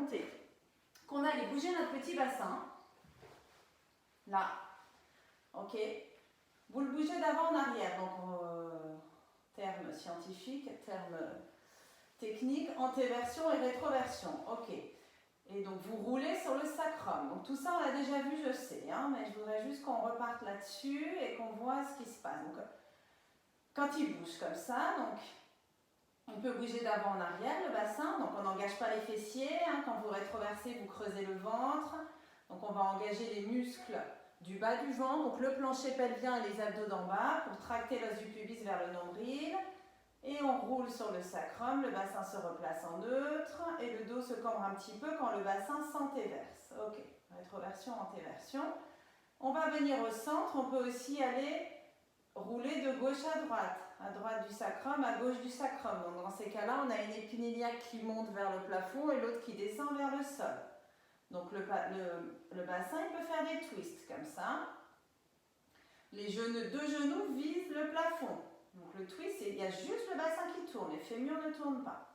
compter qu'on allait bouger notre petit bassin. Là. Ok. Vous le bougez d'avant en arrière. Donc, terme scientifique, terme technique, antéversion et rétroversion. Ok. Et donc, vous roulez sur le sacrum. Donc, tout ça, on l'a déjà vu, je sais. Hein, mais je voudrais juste qu'on reparte là-dessus et qu'on voit ce qui se passe. Donc, quand il bouge comme ça, donc, on peut bouger d'avant en arrière, le bassin. Donc, on n'engage pas les fessiers. Hein, quand vous rétroversez, vous creusez le ventre. Donc, on va engager les muscles du bas du ventre. Donc, le plancher pelvien et les abdos d'en bas pour tracter l'os du pubis vers le nombril. Et on roule sur le sacrum, le bassin se replace en neutre et le dos se cambre un petit peu quand le bassin s'antéverse. Ok, rétroversion, antéversion. On va venir au centre, on peut aussi aller rouler de gauche à droite du sacrum, à gauche du sacrum. Donc dans ces cas-là, on a une épiniliaque qui monte vers le plafond et l'autre qui descend vers le sol. Donc le bassin, il peut faire des twists comme ça. Les deux genoux visent le plafond. Donc le twist, il y a juste le bassin qui tourne, les fémurs ne tournent pas.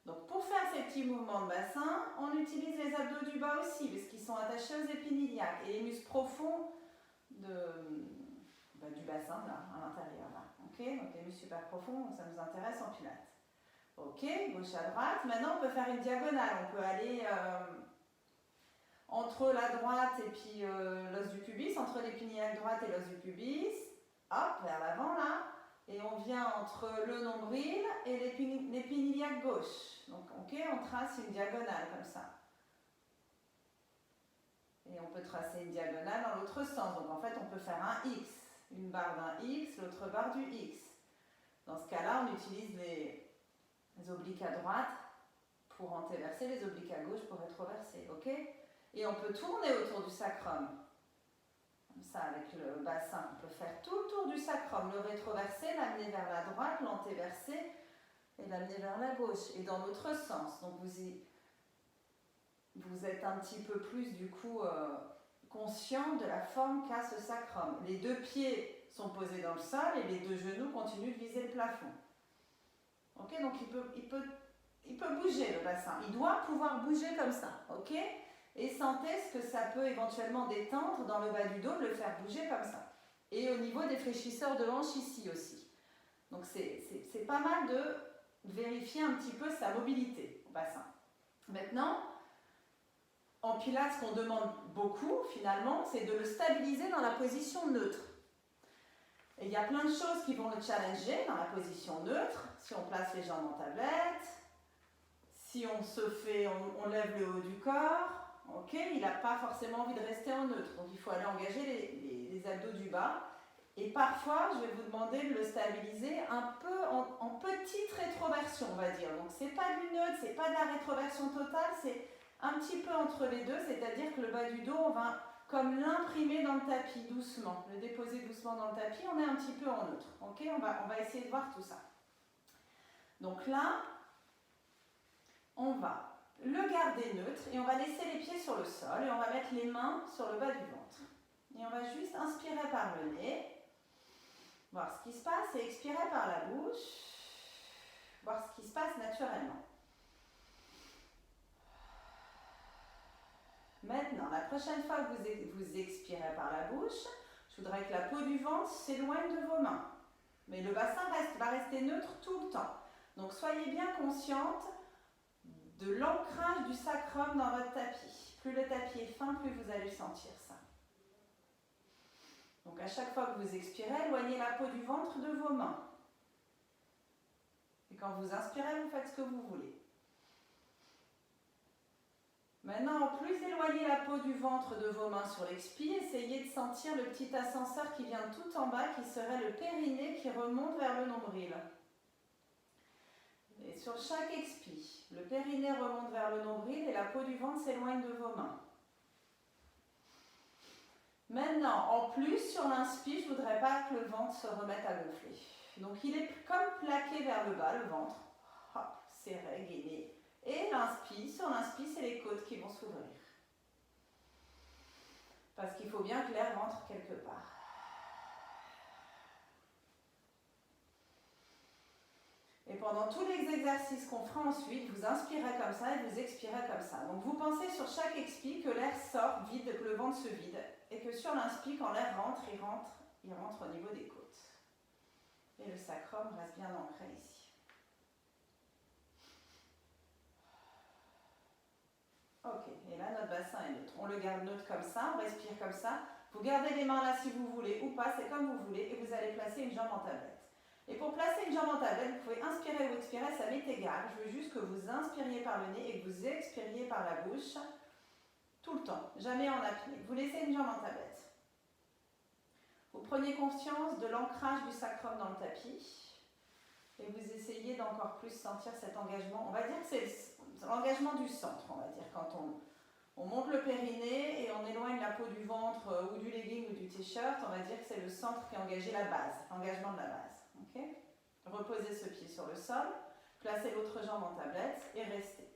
Donc pour faire ces petits mouvements de bassin, on utilise les abdos du bas aussi, parce qu'ils sont attachés aux épiniliaques et les muscles profonds du bassin, là, à l'intérieur. Là. Okay, donc les muscles super profonds, ça nous intéresse en pilates. Ok, gauche à droite. Maintenant, on peut faire une diagonale. On peut aller entre la droite et puis l'os du pubis, entre l'épiniliaque droite et l'os du pubis. Hop, vers l'avant, là. Et on vient entre le nombril et l'épiniliaque gauche. Donc, ok, on trace une diagonale comme ça. Et on peut tracer une diagonale dans l'autre sens. Donc, en fait, on peut faire un X. Une barre d'un X, l'autre barre du X. Dans ce cas-là, on utilise les obliques à droite pour antéverser, les obliques à gauche pour rétroverser. Ok ? Et on peut tourner autour du sacrum. Comme ça, avec le bassin, on peut faire tout le tour du sacrum, le rétroverser, l'amener vers la droite, l'antéverser et l'amener vers la gauche. Et dans l'autre sens. Donc vous êtes un petit peu plus du coup conscient de la forme qu'a ce sacrum. Les deux pieds sont posés dans le sol et les deux genoux continuent de viser le plafond. Ok, donc il peut bouger le bassin. Il doit pouvoir bouger comme ça. Ok ? Et sentez ce que ça peut éventuellement détendre dans le bas du dos, de le faire bouger comme ça. Et au niveau des fléchisseurs de hanche ici aussi. Donc c'est pas mal de vérifier un petit peu sa mobilité au bassin. Maintenant, en pilates, ce qu'on demande beaucoup finalement, c'est de le stabiliser dans la position neutre. Et il y a plein de choses qui vont le challenger dans la position neutre. Si on place les jambes en tablette, si on lève le haut du corps. Ok, il n'a pas forcément envie de rester en neutre, donc il faut aller engager les abdos du bas. Et parfois, je vais vous demander de le stabiliser un peu en petite rétroversion, on va dire. Donc, ce n'est pas du neutre, ce n'est pas de la rétroversion totale, c'est un petit peu entre les deux, c'est-à-dire que le bas du dos, on va comme l'imprimer dans le tapis doucement, le déposer doucement dans le tapis, on est un petit peu en neutre. Ok, on va essayer de voir tout ça. Donc là, on va le garder neutre et on va laisser les pieds sur le sol et on va mettre les mains sur le bas du ventre. Et on va juste inspirer par le nez, voir ce qui se passe et expirer par la bouche, voir ce qui se passe naturellement. Maintenant, la prochaine fois que vous expirez par la bouche, je voudrais que la peau du ventre s'éloigne de vos mains. Mais le bassin va rester neutre tout le temps. Donc soyez bien consciente de l'ancrage du sacrum dans votre tapis. Plus le tapis est fin, plus vous allez sentir ça. Donc à chaque fois que vous expirez, éloignez la peau du ventre de vos mains. Et quand vous inspirez, vous faites ce que vous voulez. Maintenant, en plus d'éloigner la peau du ventre de vos mains sur l'expire, essayez de sentir le petit ascenseur qui vient tout en bas, qui serait le périnée qui remonte vers le nombril. Et sur chaque expire, le périnée remonte vers le nombril et la peau du ventre s'éloigne de vos mains. Maintenant, en plus, sur l'inspire, je ne voudrais pas que le ventre se remette à gonfler. Donc, il est comme plaqué vers le bas, le ventre. Hop, serré, gainé. Et l'inspire, sur l'inspire, c'est les côtes qui vont s'ouvrir. Parce qu'il faut bien que l'air rentre quelque part. Et pendant dans tous les exercices qu'on fera ensuite, vous inspirez comme ça et vous expirez comme ça. Donc vous pensez sur chaque expi que l'air sort vide, que le ventre se vide, et que sur l'inspi, quand l'air rentre, il rentre au niveau des côtes. Et le sacrum reste bien ancré ici. Ok, et là notre bassin est neutre. On le garde neutre comme ça, on respire comme ça. Vous gardez les mains là si vous voulez ou pas, c'est comme vous voulez, et vous allez placer une jambe en tablette. Et pour placer une jambe en tablette, vous pouvez inspirer ou expirer, ça m'est égal. Je veux juste que vous inspiriez par le nez et que vous expiriez par la bouche tout le temps, jamais en apnée. Vous laissez une jambe en tablette. Vous prenez conscience de l'ancrage du sacrum dans le tapis et vous essayez d'encore plus sentir cet engagement. On va dire que c'est l'engagement du centre, on va dire, quand on monte le périnée et on éloigne la peau du ventre ou du legging ou du t-shirt, on va dire que c'est le centre qui est engagé, la base, l'engagement de la base. Okay. Reposez ce pied sur le sol, placez l'autre jambe en tablette et restez.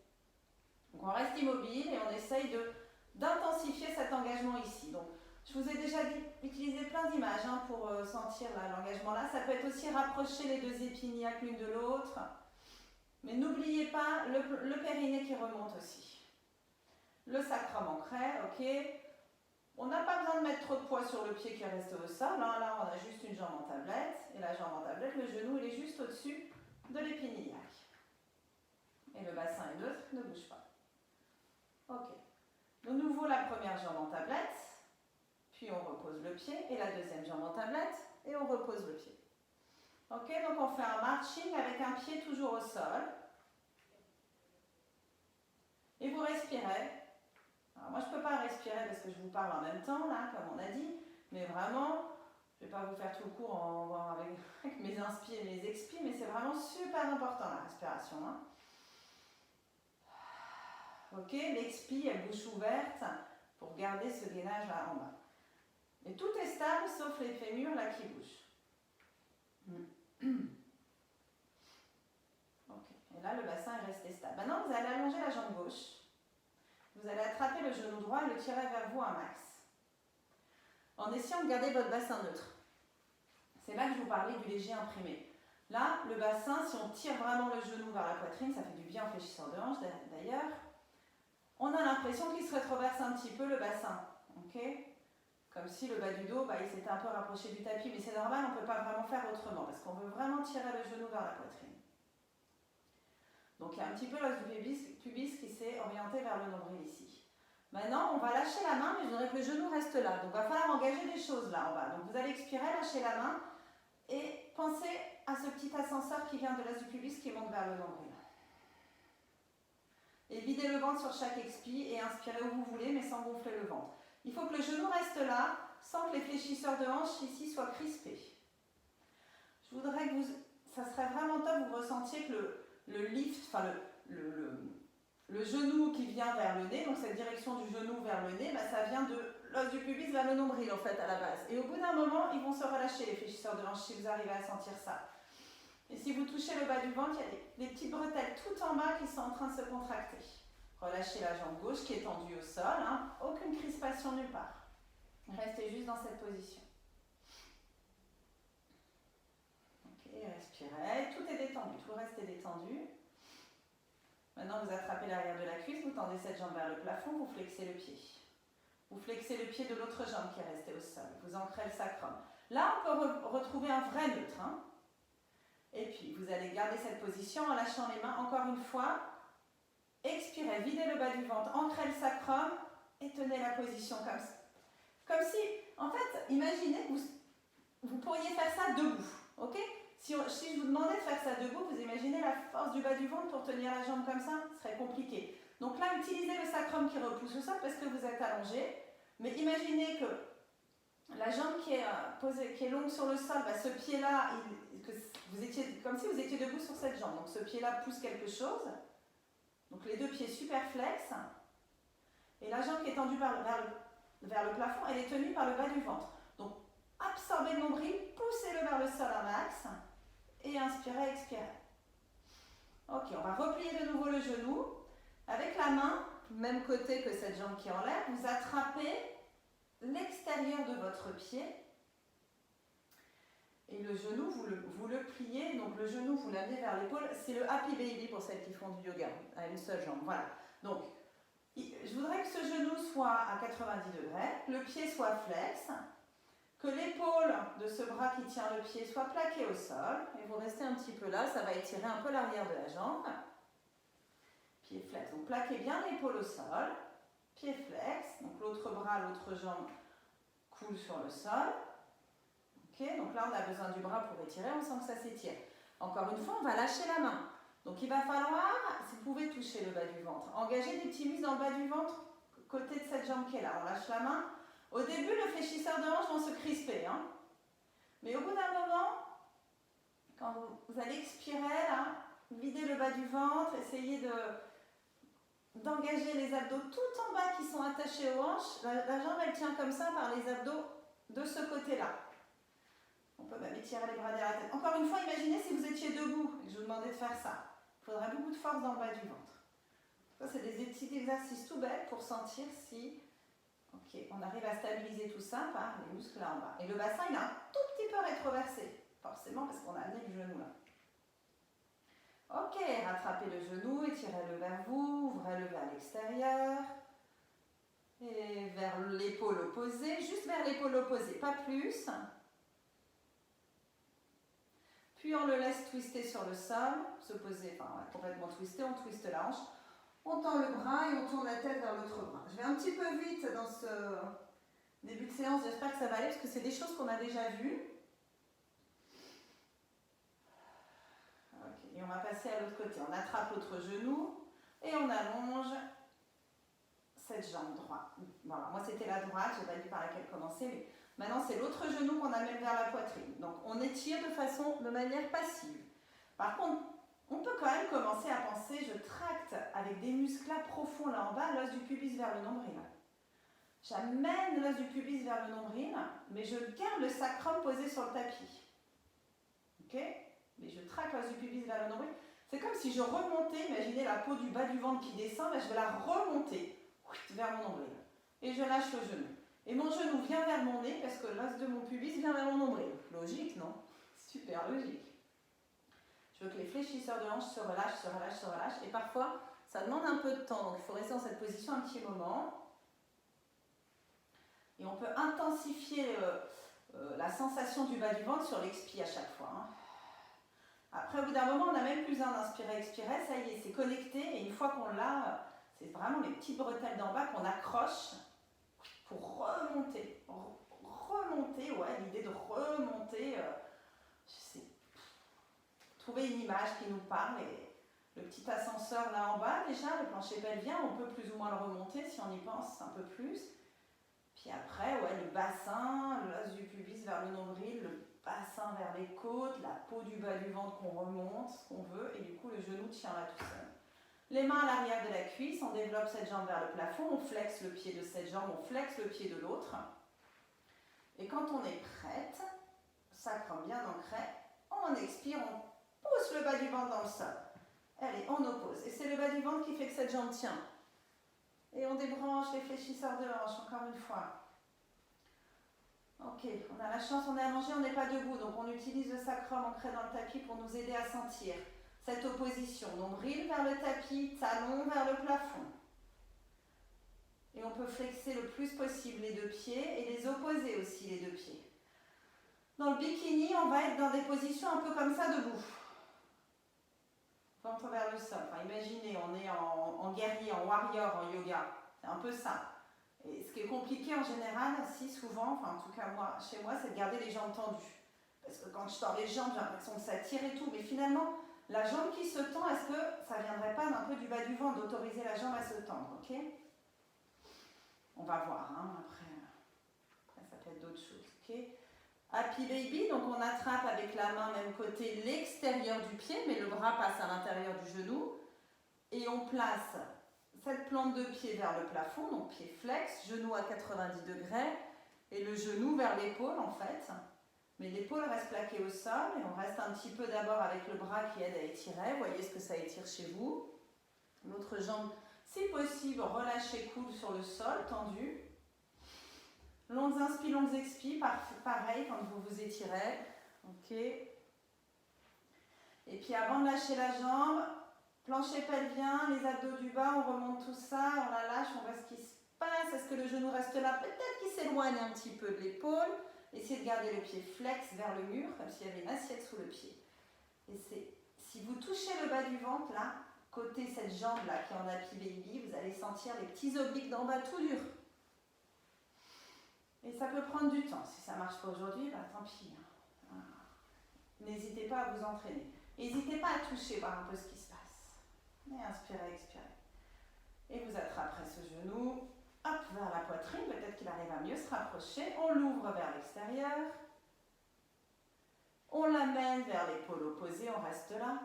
Donc on reste immobile et on essaye d'intensifier cet engagement ici. Donc, je vous ai déjà dit, utilisez plein d'images pour sentir l'engagement là. Ça peut être aussi rapprocher les deux épiniaques l'une de l'autre. Mais n'oubliez pas le périnée qui remonte aussi. Le sacrum ancré, ok. On n'a pas besoin de mettre trop de poids sur le pied qui est resté au sol. Hein. Là, on a juste une jambe en tablette. Et la jambe en tablette, le genou, il est juste au-dessus de l'épiniaque. Et le bassin est neutre, ne bouge pas. Ok. De nouveau, la première jambe en tablette. Puis on repose le pied. Et la deuxième jambe en tablette. Et on repose le pied. Ok, donc on fait un marching avec un pied toujours au sol. Et vous respirez. Alors moi je ne peux pas respirer parce que je vous parle en même temps, là, comme on a dit, mais vraiment, je ne vais pas vous faire tout le cours avec mes inspi et mes expi, mais c'est vraiment super important la respiration. Hein. Ok, l'expi, elle bouche ouverte pour garder ce gainage là en bas. Et tout est stable sauf les fémurs là qui bougent. Ok, et là le bassin est resté stable. Maintenant vous allez allonger la jambe gauche. Vous allez attraper le genou droit et le tirer vers vous un max. En essayant de garder votre bassin neutre. C'est là que je vous parlais du léger imprimé. Là, le bassin, si on tire vraiment le genou vers la poitrine, ça fait du bien en fléchisseur de hanche d'ailleurs, on a l'impression qu'il se rétroverse un petit peu le bassin. Okay, comme si le bas du dos, il s'était un peu rapproché du tapis, mais c'est normal, on ne peut pas vraiment faire autrement, parce qu'on veut vraiment tirer le genou vers la poitrine. Donc il y a un petit peu l'os du pubis qui s'est orienté vers le nombril ici. Maintenant, on va lâcher la main, mais je voudrais que le genou reste là. Donc il va falloir engager des choses là en bas. Donc vous allez expirer, lâcher la main et pensez à ce petit ascenseur qui vient de l'os du pubis qui monte vers le nombril. Et videz le ventre sur chaque expi et inspirez où vous voulez, mais sans gonfler le ventre. Il faut que le genou reste là, sans que les fléchisseurs de hanche ici soient crispés. Je voudrais que ça serait vraiment top que vous ressentiez que le lift, enfin le genou qui vient vers le nez, donc cette direction du genou vers le nez, ça vient de l'os du pubis vers le nombril en fait à la base. Et au bout d'un moment, ils vont se relâcher les fléchisseurs de hanche si vous arrivez à sentir ça. Et si vous touchez le bas du ventre, il y a des petites bretelles tout en bas qui sont en train de se contracter. Relâchez la jambe gauche qui est tendue au sol, hein. Aucune crispation nulle part. Restez juste dans cette position. Ok, respirez, tout est détendu, tout le reste est détendu. Maintenant vous attrapez l'arrière de la cuisse, vous tendez cette jambe vers le plafond, vous flexez le pied. Vous flexez le pied de l'autre jambe qui est restée au sol, vous ancrez le sacrum. Là on peut retrouver un vrai neutre. Hein. Et puis vous allez garder cette position en lâchant les mains encore une fois. Expirez, videz le bas du ventre, ancrez le sacrum et tenez la position comme ça. Comme si, en fait, imaginez que vous pourriez faire ça debout. Ok ? Si je vous demandais de faire ça debout, vous imaginez la force du bas du ventre pour tenir la jambe comme ça, ce serait compliqué. Donc là, utilisez le sacrum qui repousse au sol parce que vous êtes allongé. Mais imaginez que la jambe qui est posée, qui est longue sur le sol, ce pied-là, comme si vous étiez debout sur cette jambe. Donc ce pied-là pousse quelque chose. Donc les deux pieds super flex. Et la jambe qui est tendue vers le plafond, elle est tenue par le bas du ventre. Donc absorbez le nombril, poussez-le vers le sol un max. Et inspirez, expirez. Ok, on va replier de nouveau le genou. Avec la main, même côté que cette jambe qui est en l'air, vous attrapez l'extérieur de votre pied. Et le genou, vous le pliez, donc le genou, vous l'amenez vers l'épaule. C'est le happy baby pour celles qui font du yoga, à une seule jambe. Voilà. Donc, je voudrais que ce genou soit à 90 degrés, le pied soit flex, que l'épaule de ce bras qui tient le pied soit plaquée au sol. Et vous restez un petit peu là, ça va étirer un peu l'arrière de la jambe. Pied flex. Donc, plaquez bien l'épaule au sol. Pied flex. Donc, l'autre bras, l'autre jambe coule sur le sol. Ok, donc là, on a besoin du bras pour étirer, on sent que ça s'étire. Encore une fois, on va lâcher la main. Donc, il va falloir, si vous pouvez toucher le bas du ventre, engager des petits muscles dans le bas du ventre, côté de cette jambe qui est là. On lâche la main. Au début, le fléchisseur de hanche vont se crisper. Hein. Mais au bout d'un moment, quand vous allez expirer, là, videz le bas du ventre, essayez d'engager les abdos tout en bas qui sont attachés aux hanches. La jambe, elle tient comme ça par les abdos de ce côté-là. On peut même étirer les bras derrière la tête. Encore une fois, imaginez si vous étiez debout et que je vous demandais de faire ça. Il faudrait beaucoup de force dans le bas du ventre. Ça, c'est des petits exercices tout bêtes pour sentir si on arrive à stabiliser tout ça par les muscles là en bas. Et le bassin, il est un tout petit peu rétroversé, forcément parce qu'on a amené le genou là. Ok, rattrapez le genou, étirez-le vers vous, ouvrez-le vers l'extérieur. Et vers l'épaule opposée, juste vers l'épaule opposée, pas plus. Puis on le laisse twister sur le sol, se poser, enfin complètement twister, on twiste la hanche. On tend le bras et on tourne la tête vers l'autre bras. Je vais un petit peu vite dans ce début de séance, j'espère que ça va aller parce que c'est des choses qu'on a déjà vues. Okay. Et on va passer à l'autre côté. On attrape l'autre genou et on allonge cette jambe droite. Voilà, moi c'était la droite, je n'ai pas dit par laquelle commencer, mais maintenant c'est l'autre genou qu'on amène vers la poitrine. Donc on étire de manière passive. Par contre, on peut quand même commencer à penser, je tracte avec des muscles là profonds là en bas, l'os du pubis vers le nombril. J'amène l'os du pubis vers le nombril, mais je garde le sacrum posé sur le tapis. Ok? Mais je traque l'os du pubis vers le nombril. C'est comme si je remontais, imaginez la peau du bas du ventre qui descend, là, je vais la remonter vers mon nombril. Et je lâche le genou. Et mon genou vient vers mon nez parce que l'os de mon pubis vient vers mon nombril. Logique, non? Super logique. Je veux que les fléchisseurs de hanches se relâchent, se relâchent, se relâchent. Et parfois, ça demande un peu de temps. Donc, il faut rester dans cette position un petit moment. Et on peut intensifier la sensation du bas du ventre sur l'expi à chaque fois. Hein. Après, au bout d'un moment, on n'a même plus besoin d'inspirer, expirer. Ça y est, c'est connecté. Et une fois qu'on l'a, c'est vraiment les petites bretelles d'en bas qu'on accroche pour remonter. Remonter, ouais, l'idée de remonter, trouver une image qui nous parle. Et le petit ascenseur là en bas, déjà, le plancher pelvien, on peut plus ou moins le remonter si on y pense un peu plus. Puis après, ouais, le bassin, l'os du pubis vers le nombril, le bassin vers les côtes, la peau du bas du ventre qu'on remonte, ce qu'on veut, et du coup le genou tient là tout seul. Les mains à l'arrière de la cuisse, on développe cette jambe vers le plafond, on flexe le pied de cette jambe, on flexe le pied de l'autre. Et quand on est prête, sacrum bien ancré, on expire, on pousse le bas du ventre dans le sol. Allez, on oppose. Et c'est le bas du ventre qui fait que cette jambe tient. Et on débranche les fléchisseurs de hanche, encore une fois. Ok, on a la chance, on est allongé, on n'est pas debout, donc on utilise le sacrum ancré dans le tapis pour nous aider à sentir cette opposition. Nombril vers le tapis, talon vers le plafond. Et on peut flexer le plus possible les deux pieds et les opposer aussi les deux pieds. Dans le bikini, on va être dans des positions un peu comme ça debout. Ventre vers le sol. Enfin, imaginez, on est en guerrier, en warrior, en yoga. C'est un peu ça. Et ce qui est compliqué en général, si souvent, enfin en tout cas moi, chez moi, c'est de garder les jambes tendues. Parce que quand je tends les jambes, j'ai l'impression que ça tire et tout. Mais finalement, la jambe qui se tend, est-ce que ça ne viendrait pas d'un peu du bas du ventre, d'autoriser la jambe à se tendre, ok? On va voir, hein, après ça peut être d'autres choses, ok? Happy Baby, donc on attrape avec la main même côté l'extérieur du pied, mais le bras passe à l'intérieur du genou. Et on place cette plante de pied vers le plafond, donc pied flex, genou à 90 degrés, et le genou vers l'épaule en fait. Mais l'épaule reste plaquée au sol, et on reste un petit peu d'abord avec le bras qui aide à étirer. Voyez ce que ça étire chez vous. L'autre jambe, si possible, relâchez coude sur le sol, tendu. Longues inspires, longues expires, pareil quand vous vous étirez. Ok. Et puis avant de lâcher la jambe, plancher pelvien, les abdos du bas, on remonte tout ça, on la lâche, on voit ce qui se passe. Est-ce que le genou reste là? Peut-être qu'il s'éloigne un petit peu de l'épaule. Essayez de garder le pied flex vers le mur, comme s'il y avait une assiette sous le pied. Et si vous touchez le bas du ventre, là, côté cette jambe-là qui est en happy baby, vous allez sentir les petits obliques d'en bas tout durs. Et ça peut prendre du temps. Si ça ne marche pas aujourd'hui, bah, tant pis. N'hésitez pas à vous entraîner. N'hésitez pas à toucher, voir un peu ce qui se passe. Et inspirez, expirez. Et vous attraperez ce genou, hop, vers la poitrine. Peut-être qu'il arrive à mieux se rapprocher. On l'ouvre vers l'extérieur. On l'amène vers l'épaule opposée, on reste là.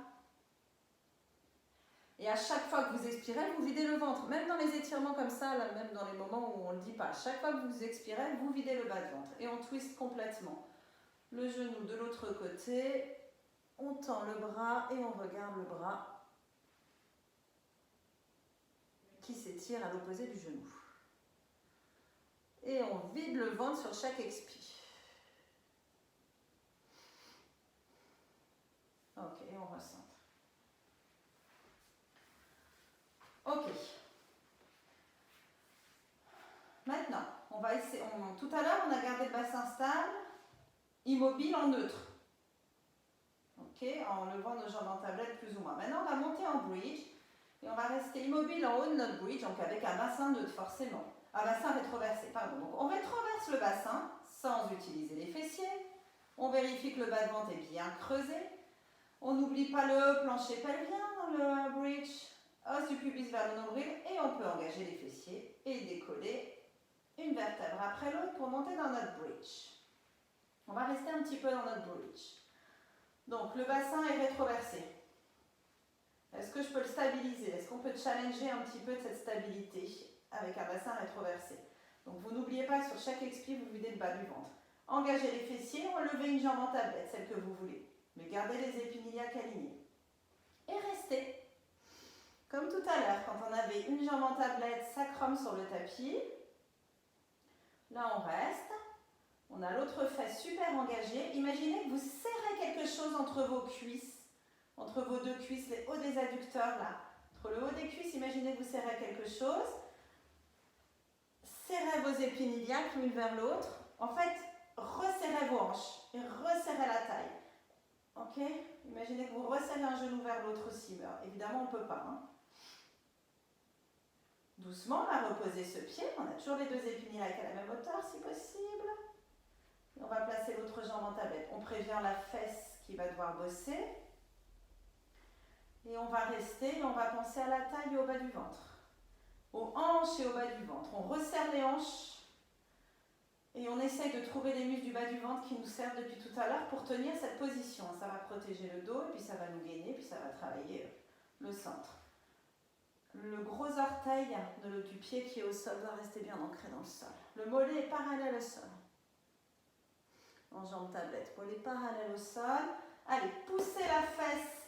Et à chaque fois que vous expirez, vous videz le ventre. Même dans les étirements comme ça, là, même dans les moments où on ne le dit pas, à chaque fois que vous expirez, vous videz le bas de ventre. Et on twist complètement. Le genou de l'autre côté, on tend le bras et on regarde le bras qui s'étire à l'opposé du genou. Et on vide le ventre sur chaque expire. Ok, on recentre. Ok. Maintenant, on va essayer. Tout à l'heure, on a gardé le bassin stable, immobile en neutre. Ok, en levant nos jambes en tablette plus ou moins. Maintenant, on va monter en bridge et on va rester immobile en haut de notre bridge, donc avec un bassin neutre forcément. Un bassin rétroversé, pardon. Donc, on rétroverse le bassin sans utiliser les fessiers. On vérifie que le bas de ventre est bien creusé. On n'oublie pas le plancher pelvien dans le bridge, os du pubis vers le nombril, et on peut engager les fessiers et décoller une vertèbre après l'autre pour monter dans notre bridge. On va rester un petit peu dans notre bridge. Donc le bassin est rétroversé. Est-ce que je peux le stabiliser? Est-ce qu'on peut challenger un petit peu de cette stabilité avec un bassin rétroversé? Donc vous n'oubliez pas, sur chaque expire, vous videz le bas du ventre. Engagez les fessiers, relevez une jambe en tablette, celle que vous voulez. Mais gardez les épiniliaques alignés. Et restez. Comme tout à l'heure, quand on avait une jambe en tablette, sacrum sur le tapis. Là, on reste. On a l'autre fesse super engagée. Imaginez que vous serrez quelque chose entre vos cuisses, entre vos deux cuisses, les hauts des adducteurs, là. Entre le haut des cuisses, imaginez que vous serrez quelque chose. Serrez vos épiniliaques l'une vers l'autre. En fait, resserrez vos hanches et resserrez la taille. Ok? Imaginez que vous resserrez un genou vers l'autre aussi. Mais évidemment, on ne peut pas. Hein. Doucement, on va reposer ce pied. On a toujours les deux épiniliaques à la même hauteur si possible. Et on va placer l'autre jambe en tablette. On prévient la fesse qui va devoir bosser. Et on va rester et on va penser à la taille et au bas du ventre. Aux hanches et au bas du ventre. On resserre les hanches. Et on essaye de trouver les muscles du bas du ventre qui nous servent depuis tout à l'heure pour tenir cette position. Ça va protéger le dos, et puis ça va nous gainer, puis ça va travailler le centre. Le gros orteil du pied qui est au sol doit rester bien ancré dans le sol. Le mollet est parallèle au sol. En jambe tablette, mollet parallèle au sol. Allez, poussez la fesse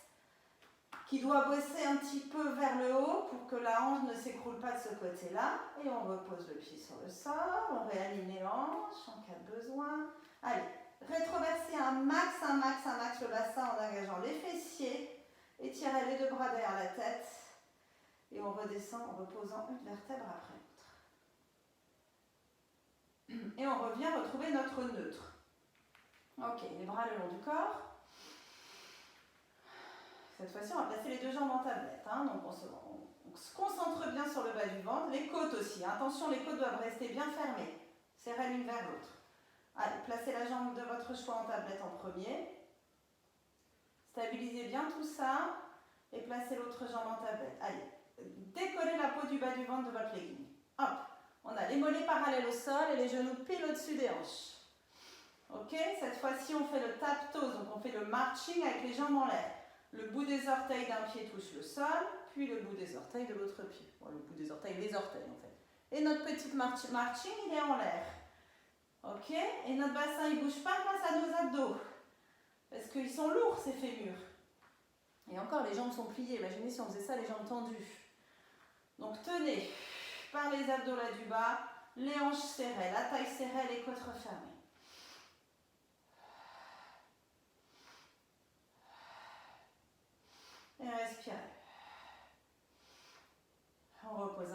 qui doit bosser un petit peu vers le haut pour que la hanche ne s'écroule pas de ce côté-là. Et on repose le pied sur le sol, on réaligne les hanches en cas de besoin. Allez, rétroversez un max le bassin en engageant les fessiers. Étirez les deux bras derrière la tête. Et on redescend en reposant une vertèbre après l'autre. Et on revient retrouver notre neutre. Ok, les bras le long du corps. Cette fois-ci, on va placer les deux jambes en tablette. Hein. Donc on se concentre bien sur le bas du ventre. Les côtes aussi. Hein. Attention, les côtes doivent rester bien fermées. Serrez l'une vers l'autre. Allez, placez la jambe de votre choix en tablette en premier. Stabilisez bien tout ça. Et placez l'autre jambe en tablette. Allez, décollez la peau du bas du ventre de votre legging. Hop, on a les mollets parallèles au sol et les genoux pile au-dessus des hanches. Ok, cette fois-ci, on fait le tap toes. Donc on fait le marching avec les jambes en l'air. Le bout des orteils d'un pied touche le sol, puis le bout des orteils de l'autre pied. Bon, le bout des orteils, les orteils en fait. Et notre petite marching, il est en l'air. Ok? Et notre bassin, il ne bouge pas grâce à nos abdos. Parce qu'ils sont lourds, ces fémurs. Et encore, les jambes sont pliées. Imaginez si on faisait ça, les jambes tendues. Donc tenez par les abdos là du bas, les hanches serrées, la taille serrée, les côtes refermées.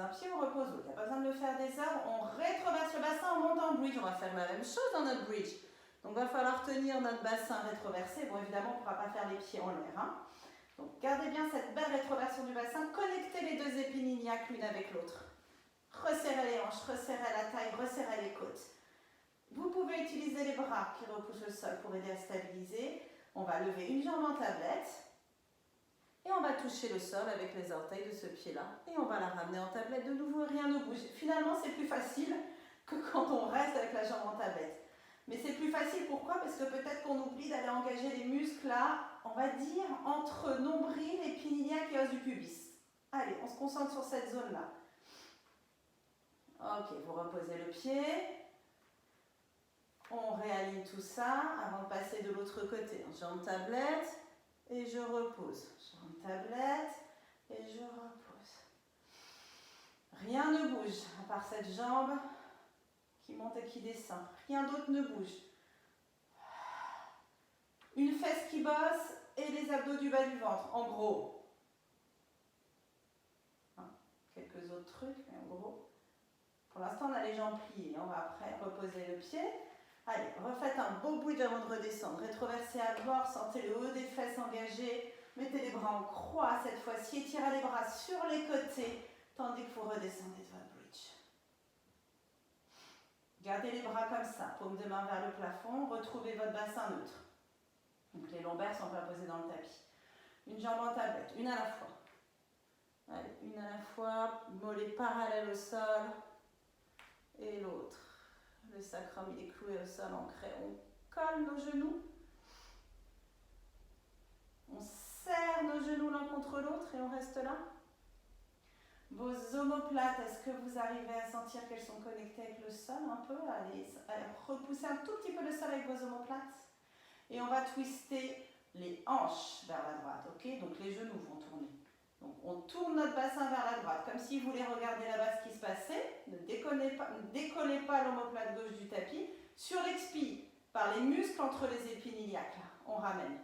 un pied, on repose l'autre. Il n'y a pas besoin de le faire des heures. On rétroverse le bassin, on monte en bridge. On va faire la même chose dans notre bridge. Donc, il va falloir tenir notre bassin rétroversé. Bon, évidemment, on ne pourra pas faire les pieds en l'air. Hein. Donc, gardez bien cette belle rétroversion du bassin. Connectez les deux épines iliaques l'une avec l'autre. Resserrez les hanches, resserrez la taille, resserrez les côtes. Vous pouvez utiliser les bras qui repoussent le sol pour aider à stabiliser. On va lever une jambe en tablette. Et on va toucher le sol avec les orteils de ce pied-là. Et on va la ramener en tablette de nouveau et rien ne bouge. Finalement, c'est plus facile que quand on reste avec la jambe en tablette. Mais c'est plus facile, pourquoi? Parce que peut-être qu'on oublie d'aller engager les muscles là, on va dire, entre nombril, épine iliaque et os du pubis. Allez, on se concentre sur cette zone-là. Ok, vous reposez le pied. On réaligne tout ça avant de passer de l'autre côté. Jambe tablette et je repose. Jambe tablette et je repose. Rien ne bouge à part cette jambe qui monte et qui descend. Rien d'autre ne bouge. Une fesse qui bosse et les abdos du bas du ventre, en gros. Quelques autres trucs, mais en gros. Pour l'instant, on a les jambes pliées. On va après reposer le pied. Allez, refaites un beau bridge avant de redescendre. Rétroversez à bord, sentez le haut des fesses engagé. Mettez les bras en croix cette fois-ci. Étirez les bras sur les côtés, tandis que vous redescendez de votre bridge. Gardez les bras comme ça, paume de main vers le plafond. Retrouvez votre bassin neutre. Donc les lombaires sont pas posés dans le tapis. Une jambe en tablette, une à la fois. Allez, une à la fois, mollet parallèle au sol. Et l'autre. Le sacrum il est cloué au sol, ancré. On colle nos genoux. On serre nos genoux l'un contre l'autre et on reste là. Vos omoplates, est-ce que vous arrivez à sentir qu'elles sont connectées avec le sol un peu? Allez, repoussez un tout petit peu le sol avec vos omoplates. Et on va twister les hanches vers la droite, ok? Donc les genoux vont tourner. Donc on tourne notre bassin vers la droite, comme si vous voulez regarder là-bas ce qui se passait. Ne décollez pas l'omoplate gauche du tapis. Sur l'expire, par les muscles entre les épines iliaques, là, on ramène.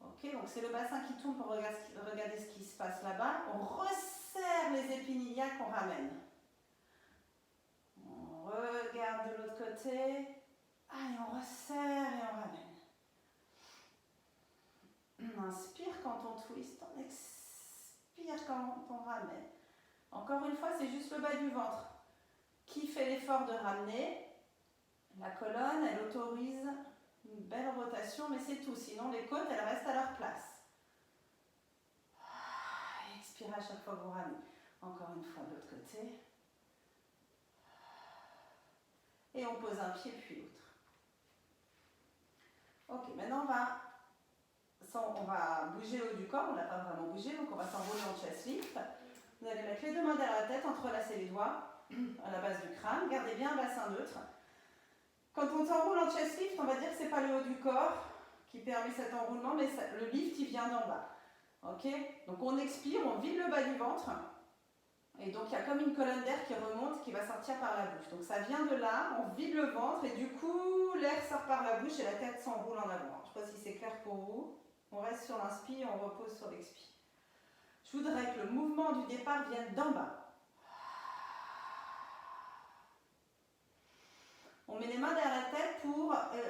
Ok, donc c'est le bassin qui tourne pour regarder ce qui se passe là-bas. On resserre les épines iliaques, on ramène. On regarde de l'autre côté. Allez, on resserre et on ramène. On inspire quand on twist, on expire quand on ramène. Encore une fois, c'est juste le bas du ventre qui fait l'effort de ramener. La colonne, elle autorise une belle rotation, mais c'est tout. Sinon, les côtes, elles restent à leur place. Expirez à chaque fois que vous ramenez. Encore une fois de l'autre côté. Et on pose un pied puis l'autre. Ok, maintenant on va bouger le haut du corps, on ne l'a pas vraiment bougé, donc on va s'enrouler en chest lift. Vous allez mettre les deux mains derrière la tête, entrelacer les doigts à la base du crâne, gardez bien un bassin neutre. Quand on s'enroule en chest lift, on va dire que ce n'est pas le haut du corps qui permet cet enroulement, mais le lift il vient d'en bas. Ok? Donc on expire, on vide le bas du ventre, et donc il y a comme une colonne d'air qui remonte, qui va sortir par la bouche. Donc ça vient de là, on vide le ventre, et du coup l'air sort par la bouche et la tête s'enroule en avant. Je ne sais pas si c'est clair pour vous. On reste sur l'inspire, on repose sur l'expire. Je voudrais que le mouvement du départ vienne d'en bas. On met les mains derrière la tête pour que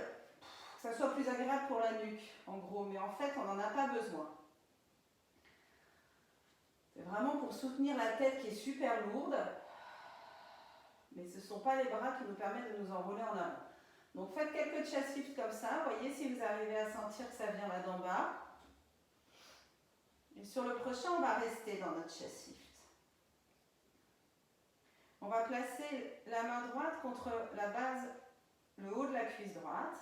ça soit plus agréable pour la nuque, en gros. Mais en fait, on n'en a pas besoin. C'est vraiment pour soutenir la tête qui est super lourde. Mais ce ne sont pas les bras qui nous permettent de nous enrouler en avant. Donc faites quelques chest lifts comme ça. Voyez si vous arrivez à sentir que ça vient là d'en bas. Et sur le prochain, on va rester dans notre chest lift. On va placer la main droite contre la base, le haut de la cuisse droite.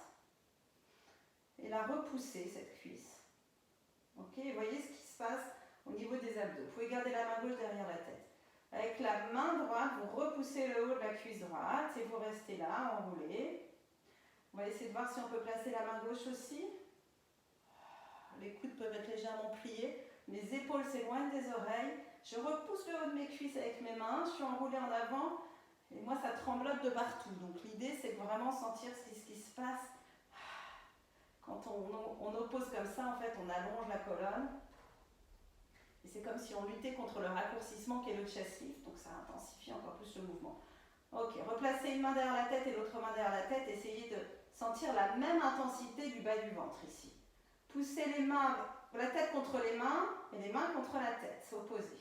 Et la repousser, cette cuisse. Ok, et voyez ce qui se passe au niveau des abdos. Vous pouvez garder la main gauche derrière la tête. Avec la main droite, vous repoussez le haut de la cuisse droite et vous restez là, enroulé. On va essayer de voir si on peut placer la main gauche aussi. Les coudes peuvent être légèrement pliés. Mes épaules s'éloignent des oreilles. Je repousse le haut de mes cuisses avec mes mains. Je suis enroulée en avant. Et moi, ça tremblote de partout. Donc l'idée, c'est de vraiment sentir ce qui se passe. Quand on oppose comme ça, en fait, on allonge la colonne. Et c'est comme si on luttait contre le raccourcissement qu'est le chest lift, donc ça intensifie encore plus le mouvement. Ok, replacez une main derrière la tête et l'autre main derrière la tête, essayez de sentir la même intensité du bas du ventre ici. Poussez les mains, la tête contre les mains et les mains contre la tête, opposées.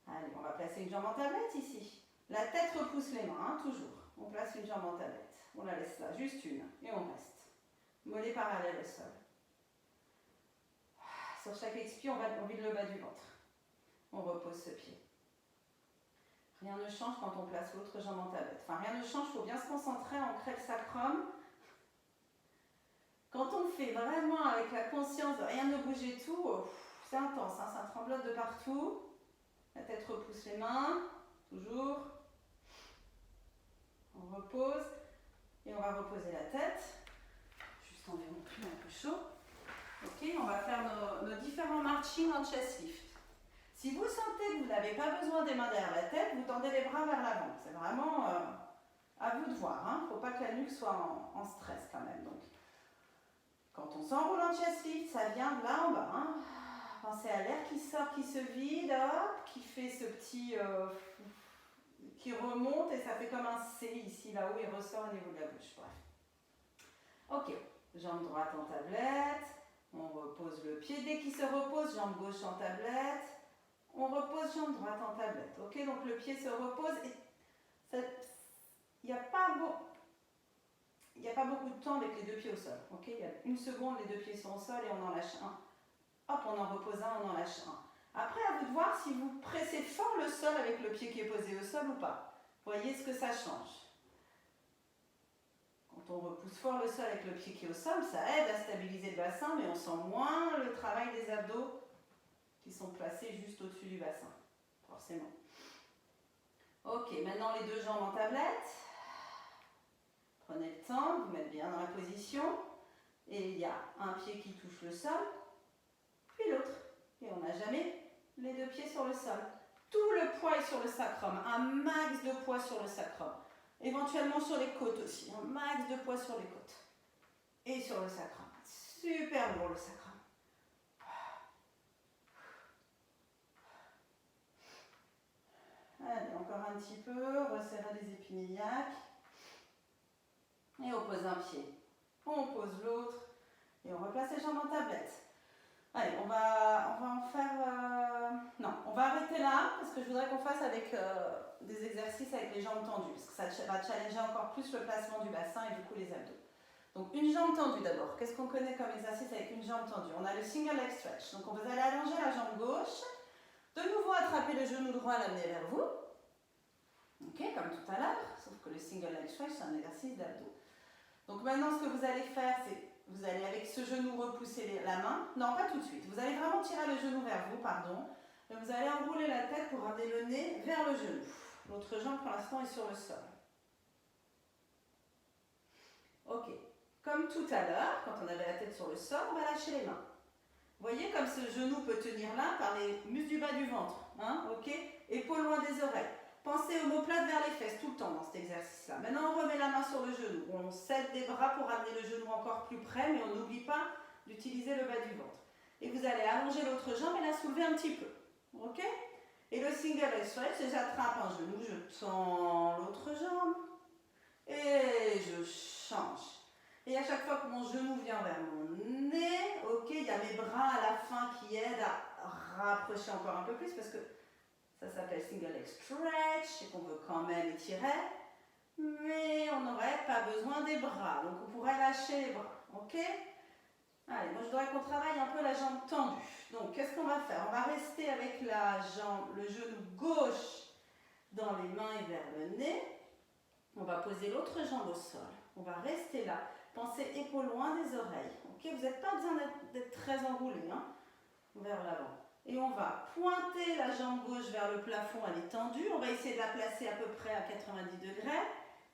Allez, on va placer une jambe en tablette ici. La tête repousse les mains, hein, toujours. On place une jambe en tablette. On la laisse là, juste une, et on reste. Mollet parallèle au sol. Sur chaque expire, on vide le bas du ventre. On repose ce pied. Rien ne change quand on place l'autre jambe en tablette. Enfin, rien ne change, il faut bien se concentrer, on crée le sacrum. Quand on fait vraiment avec la conscience de rien ne bouger tout, c'est intense, hein, ça tremblote de partout. La tête repousse les mains, toujours. On repose et on va reposer la tête. Juste environ plus un peu chaud. Ok, on va faire nos différents marching en chest lift. Si vous sentez que vous n'avez pas besoin des mains derrière la tête, vous tendez les bras vers l'avant. C'est vraiment à vous de voir. Il ne faut pas que la nuque soit en stress quand même. Donc, quand on s'enroule en chest lift, ça vient de là en bas. Hein. Pensez à l'air qui sort, qui se vide, hop, qui fait ce petit... qui remonte et ça fait comme un C ici, là où il ressort au niveau de la bouche. Bref. Ok, jambe droite en tablette. On repose le pied. Dès qu'il se repose, jambe gauche en tablette. On repose jambe droite en tablette. Ok, donc le pied se repose et il n'y a pas beaucoup de temps avec les deux pieds au sol. Ok, il y a une seconde, les deux pieds sont au sol et on en lâche un. Hop, on en repose un, on en lâche un. Après, à vous de voir si vous pressez fort le sol avec le pied qui est posé au sol ou pas. Voyez ce que ça change. Quand on repousse fort le sol avec le pied qui est au sol, ça aide à stabiliser le bassin, mais on sent moins le travail des abdos qui sont placés juste au-dessus du bassin, forcément. Ok, maintenant les deux jambes en tablette. Prenez le temps de vous mettre bien dans la position. Et il y a un pied qui touche le sol, puis l'autre. Et on n'a jamais les deux pieds sur le sol. Tout le poids est sur le sacrum, un max de poids sur le sacrum. Éventuellement sur les côtes aussi, un max de poids sur les côtes. Et sur le sacrum. Super lourd le sacrum. Allez, encore un petit peu, resserrez les épinilliaques. Et on pose un pied. On pose l'autre. Et on replace les jambes en tablette. Allez, on va en faire... Non, on va arrêter là, parce que je voudrais qu'on fasse avec des exercices avec les jambes tendues, parce que ça va challenger encore plus le placement du bassin et du coup les abdos. Donc une jambe tendue d'abord. Qu'est-ce qu'on connaît comme exercice avec une jambe tendue? On a le single leg stretch. Donc vous allez allonger la jambe gauche, de nouveau attraper le genou droit, l'amener vers vous. Ok, comme tout à l'heure, sauf que le single leg stretch, c'est un exercice d'abdos. Donc maintenant, ce que vous allez faire, c'est vous allez avec ce genou repousser la main. Non, pas tout de suite. Vous allez vraiment tirer le genou vers vous, pardon. Et vous allez enrouler la tête pour ramener le nez vers le genou. L'autre jambe, pour l'instant, est sur le sol. Ok. Comme tout à l'heure, quand on avait la tête sur le sol, on va lâcher les mains. Vous voyez comme ce genou peut tenir là par les muscles du bas du ventre. Hein, ok. Épaules loin des oreilles. Pensez omoplate vers les fesses tout le temps dans cet exercice-là. Maintenant, on remet la main sur le genou. On cède des bras pour amener le genou encore plus près, mais on n'oublie pas d'utiliser le bas du ventre. Et vous allez allonger l'autre jambe et la soulever un petit peu. Ok? Et le single leg stretch, c'est j'attrape un genou, je tends l'autre jambe et je change. Et à chaque fois que mon genou vient vers mon nez, ok, il y a mes bras à la fin qui aident à rapprocher encore un peu plus parce que ça s'appelle single leg stretch et qu'on veut quand même étirer, mais on n'aurait pas besoin des bras, donc on pourrait lâcher les bras, ok? Allez, moi je voudrais qu'on travaille un peu la jambe tendue. Donc qu'est-ce qu'on va faire? On va rester avec la jambe, le genou gauche dans les mains et vers le nez. On va poser l'autre jambe au sol. On va rester là. Pensez épaules loin des oreilles. Ok, vous n'avez pas besoin d'être très enroulé, hein, vers l'avant. Et on va pointer la jambe gauche vers le plafond, elle est tendue. On va essayer de la placer à peu près à 90 degrés.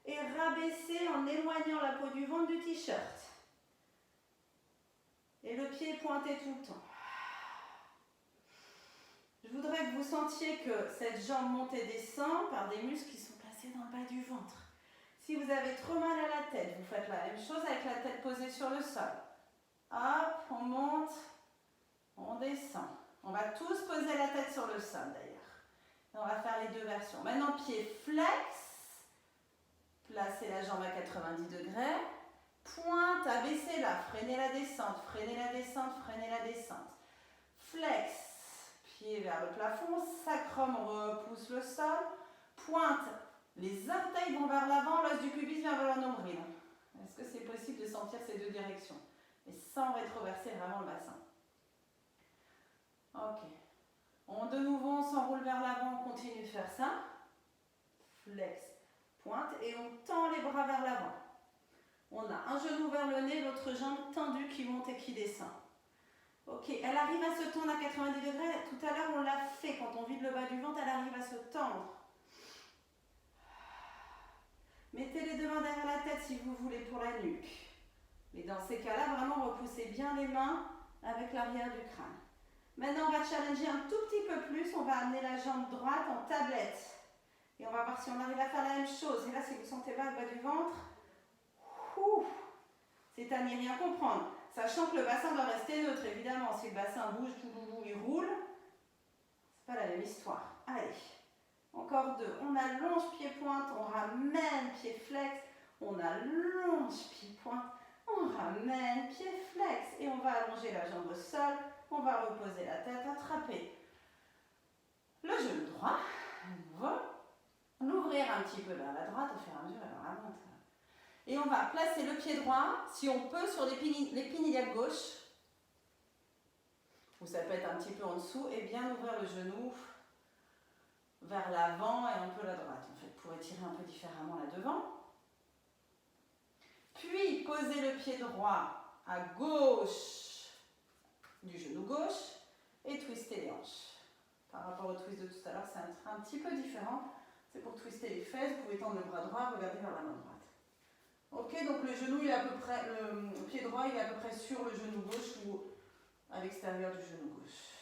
Et rabaisser en éloignant la peau du ventre du t-shirt. Et le pied est pointé tout le temps. Je voudrais que vous sentiez que cette jambe monte et descend par des muscles qui sont placés dans le bas du ventre. Si vous avez trop mal à la tête, vous faites la même chose avec la tête posée sur le sol. Hop, on monte, on descend. On va tous poser la tête sur le sol d'ailleurs. Et on va faire les deux versions. Maintenant, pied flex. Placez la jambe à 90 degrés. Pointe, abaissez-la. Freinez la descente, freinez la descente, freinez la descente. Flex, pied vers le plafond. Sacrum repousse le sol. Pointe, les orteils vont vers l'avant, l'os du pubis vient vers le nombril. Est-ce que c'est possible de sentir ces deux directions? Et sans rétroverser vraiment le bassin. Ok. De nouveau, on s'enroule vers l'avant, on continue de faire ça. Flex, pointe, et on tend les bras vers l'avant. On a un genou vers le nez, l'autre jambe tendue qui monte et qui descend. Ok, elle arrive à se tendre à 90 degrés. Tout à l'heure, on l'a fait. Quand on vide le bas du ventre, elle arrive à se tendre. Mettez les deux mains derrière la tête si vous voulez pour la nuque. Mais dans ces cas-là, vraiment, repoussez bien les mains avec l'arrière du crâne. Maintenant, on va challenger un tout petit peu plus. On va amener la jambe droite en tablette. Et on va voir si on arrive à faire la même chose. Et là, si vous sentez pas le bas du ventre, c'est à n'y rien comprendre. Sachant que le bassin doit rester neutre, évidemment. Si le bassin bouge, il roule, c'est pas la même histoire. Allez, encore deux. On allonge pied-pointe, on ramène pied-flex, on allonge pied-pointe, on ramène pied-flex. Et on va allonger la jambe au sol, on va reposer la tête, attraper le genou droit, l'ouvrir un petit peu vers la droite, au fur et à mesure, elle remonte. Et on va placer le pied droit, si on peut, sur l'épinillière gauche, ou ça peut être un petit peu en dessous, et bien ouvrir le genou vers l'avant et un peu la droite. En fait, pour étirer un peu différemment là devant. Puis, posez le pied droit à gauche du genou gauche et twistez les hanches. Par rapport au twist de tout à l'heure, c'est un petit peu différent. C'est pour twister les fesses, vous pouvez tendre le bras droit, regarder vers la main droite. Ok, donc le genou, il est à peu près, le pied droit, il est à peu près sur le genou gauche ou à l'extérieur du genou gauche.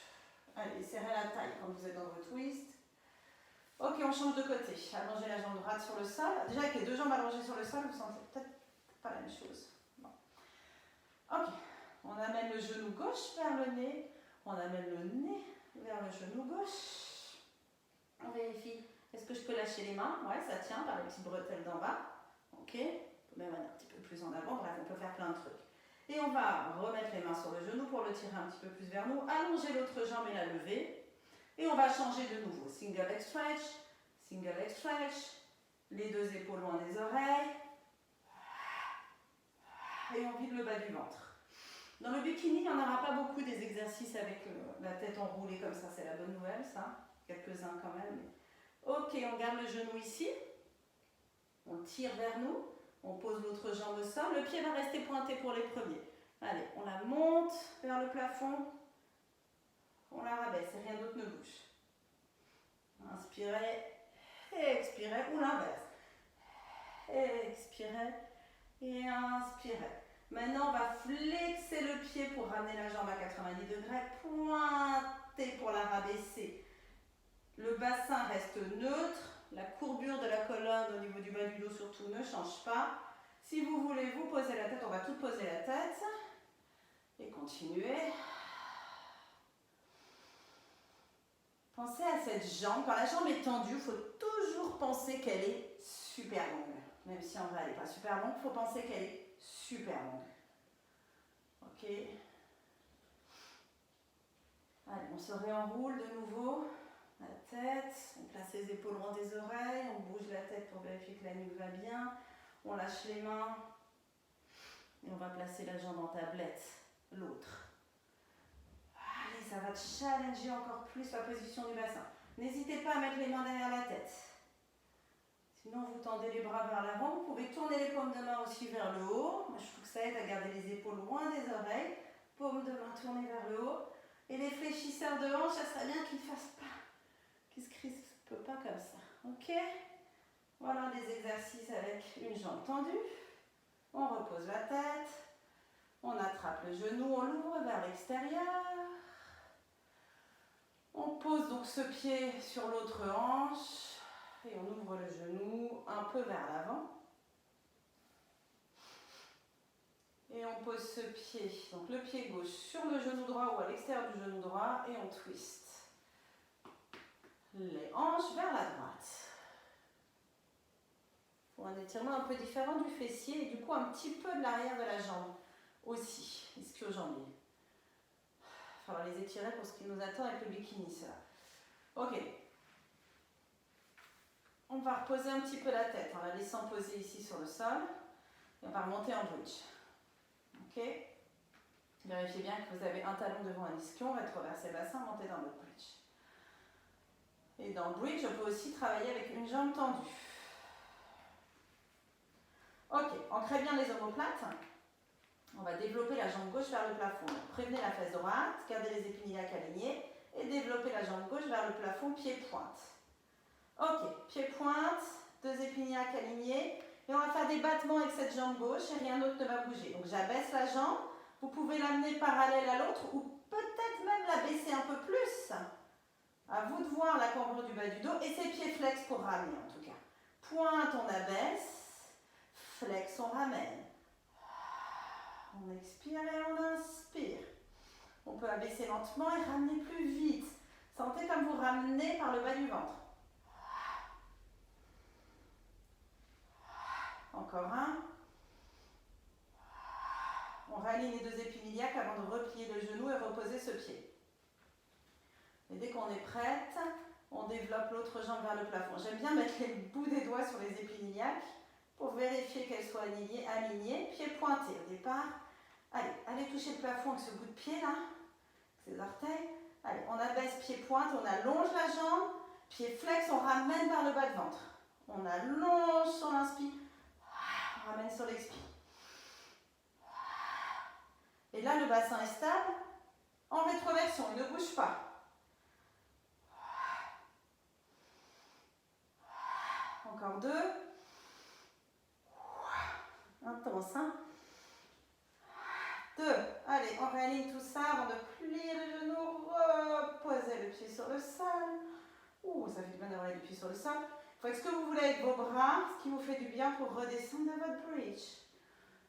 Allez, serrez la taille quand vous êtes dans votre twist. Ok, on change de côté. Allongez la jambe droite sur le sol. Déjà, avec les deux jambes allongées sur le sol, vous sentez peut-être pas la même chose. Bon. Ok, on amène le genou gauche vers le nez. On amène le nez vers le genou gauche. On vérifie. Est-ce que je peux lâcher les mains? Ouais, ça tient par les petites bretelles d'en bas. Ok, on peut même aller un petit peu plus en avant. Bref, on peut faire plein de trucs. Et on va remettre les mains sur le genou pour le tirer un petit peu plus vers nous. Allonger l'autre jambe et la lever. Et on va changer de nouveau. Single leg stretch, single leg stretch. Les deux épaules loin des oreilles. Et on vide le bas du ventre. Dans le bikini, il n'y en aura pas beaucoup des exercices avec la tête enroulée comme ça. C'est la bonne nouvelle, ça. Quelques-uns quand même. Ok, on garde le genou ici. On tire vers nous. On pose l'autre jambe au sol. Le pied va rester pointé pour les premiers. Allez, on la monte vers le plafond. On la rabaisse et rien d'autre ne bouge. Inspirez, expirez ou l'inverse. Expirez et inspirez. Maintenant, on va flexer le pied pour ramener la jambe à 90 degrés. Pointer pour la rabaisser. Le bassin reste neutre. La courbure de la colonne au niveau du bas du dos surtout ne change pas. Si vous voulez vous poser la tête, on va tout poser la tête. Et continuez. Pensez à cette jambe. Quand la jambe est tendue, il faut toujours penser qu'elle est super longue. Même si en vrai elle n'est pas super longue, il faut penser qu'elle est super longue. Ok. Allez, on se réenroule de nouveau. La tête, on place les épaules loin des oreilles, on bouge la tête pour vérifier que la nuque va bien. On lâche les mains. Et on va placer la jambe en tablette, l'autre. Allez, ça va challenger encore plus la position du bassin. N'hésitez pas à mettre les mains derrière la tête. Sinon, vous tendez les bras vers l'avant. Vous pouvez tourner les paumes de main aussi vers le haut. Moi, je trouve que ça aide à garder les épaules loin des oreilles. Paumes de main tournées vers le haut. Et les fléchisseurs de hanches, ça serait bien qu'ils ne fassent pas, qu'ils se crispent pas comme ça. Ok? Voilà des exercices avec une jambe tendue. On repose la tête. On attrape le genou, on l'ouvre vers l'extérieur. On pose donc ce pied sur l'autre hanche et on ouvre le genou un peu vers l'avant. Et on pose ce pied, donc le pied gauche sur le genou droit ou à l'extérieur du genou droit et on twist les hanches vers la droite. Pour un étirement un peu différent du fessier et du coup un petit peu de l'arrière de la jambe aussi, ischio-jambier. Il va falloir les étirer pour ce qui nous attend avec le bikini, cela. Ok. On va reposer un petit peu la tête en la laissant poser ici sur le sol. Et on va remonter en bridge. Ok. Vérifiez bien que vous avez un talon devant un ischion, rétroversez bassin, montez dans votre bridge. Et dans le bridge, on peut aussi travailler avec une jambe tendue. Ok, ancrez bien les omoplates. On va développer la jambe gauche vers le plafond. Donc, prévenez la fesse droite, gardez les épinilaques alignés et développez la jambe gauche vers le plafond, pied-pointe. Ok, pied-pointe, deux épinilaques alignés. Et on va faire des battements avec cette jambe gauche et rien d'autre ne va bouger. Donc j'abaisse la jambe, vous pouvez l'amener parallèle à l'autre ou peut-être même la baisser un peu plus. À vous de voir la cambrure du bas du dos et ses pieds flex pour ramener en tout cas. Pointe, on abaisse, flex, on ramène. On expire et on inspire. On peut abaisser lentement et ramener plus vite. Sentez comme vous ramenez par le bas du ventre. Encore un. On réaligne les deux épimiliaques avant de replier le genou et reposer ce pied. Et dès qu'on est prête, on développe l'autre jambe vers le plafond. J'aime bien mettre les bouts des doigts sur les épimiliaques pour vérifier qu'elles soient alignées. Pied pointé au départ. Allez, allez toucher le plafond avec ce bout de pied là, ces orteils. Allez, on abaisse pied pointe, on allonge la jambe. Pied flex, on ramène vers le bas de ventre. On allonge sur l'inspire, on ramène sur l'expire. Et là, le bassin est stable. En rétroversion, il ne bouge pas. Encore deux. Intense, hein? Deux. Allez, on réaligne tout ça avant de plier le genou. Reposez le pied sur le sol. Ça fait du bien d'avoir les pieds sur le sol. Faites ce que vous voulez avec vos bras, ce qui vous fait du bien pour redescendre de votre bridge.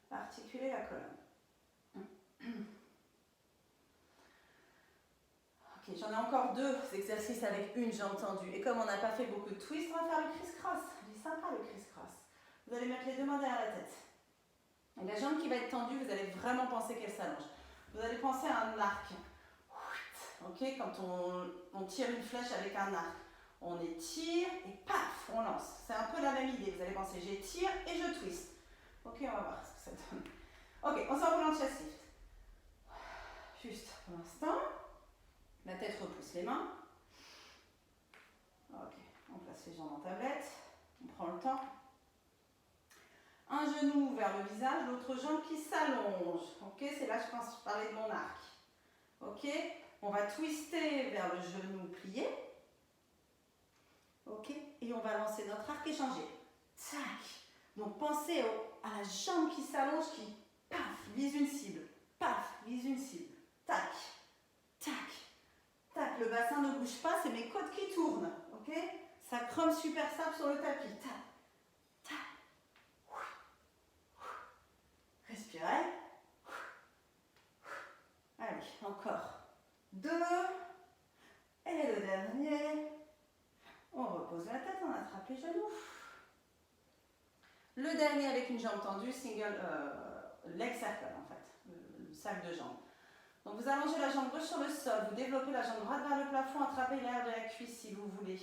Articulez la colonne. Ok, j'en ai encore deux exercices avec une jambe tendue. Et comme on n'a pas fait beaucoup de twists, on va faire le criss-cross. Il est sympa le criss-cross. Vous allez mettre les deux mains derrière la tête. Et la jambe qui va être tendue, vous allez vraiment penser qu'elle s'allonge. Vous allez penser à un arc. Ok, quand on tire une flèche avec un arc. On étire et paf, on lance. C'est un peu la même idée. Vous allez penser, j'étire et je twist. Ok, on va voir ce que ça donne. Ok, on s'enroule en chest lift. Juste pour l'instant. La tête repousse les mains. Ok, on place les jambes en tablette. On prend le temps. Un genou vers le visage, l'autre jambe qui s'allonge. Ok, c'est là je pense que je parlais de mon arc. Ok, on va twister vers le genou plié. Ok, et on va lancer notre arc échangé. Tac. Donc pensez à la jambe qui s'allonge, qui paf, vise une cible. Paf, vise une cible. Tac, tac, tac. Le bassin ne bouge pas, c'est mes côtes qui tournent. Ok, sacrum super stable sur le tapis. Tac, tac. Respirez. Allez, encore. Deux. Et le dernier. On repose la tête, on attrape les genoux. Le dernier avec une jambe tendue, single leg circle en fait, le cercle de jambes. Donc vous allongez la jambe gauche sur le sol, vous développez la jambe droite vers le plafond, attrapez l'air de la cuisse si vous voulez,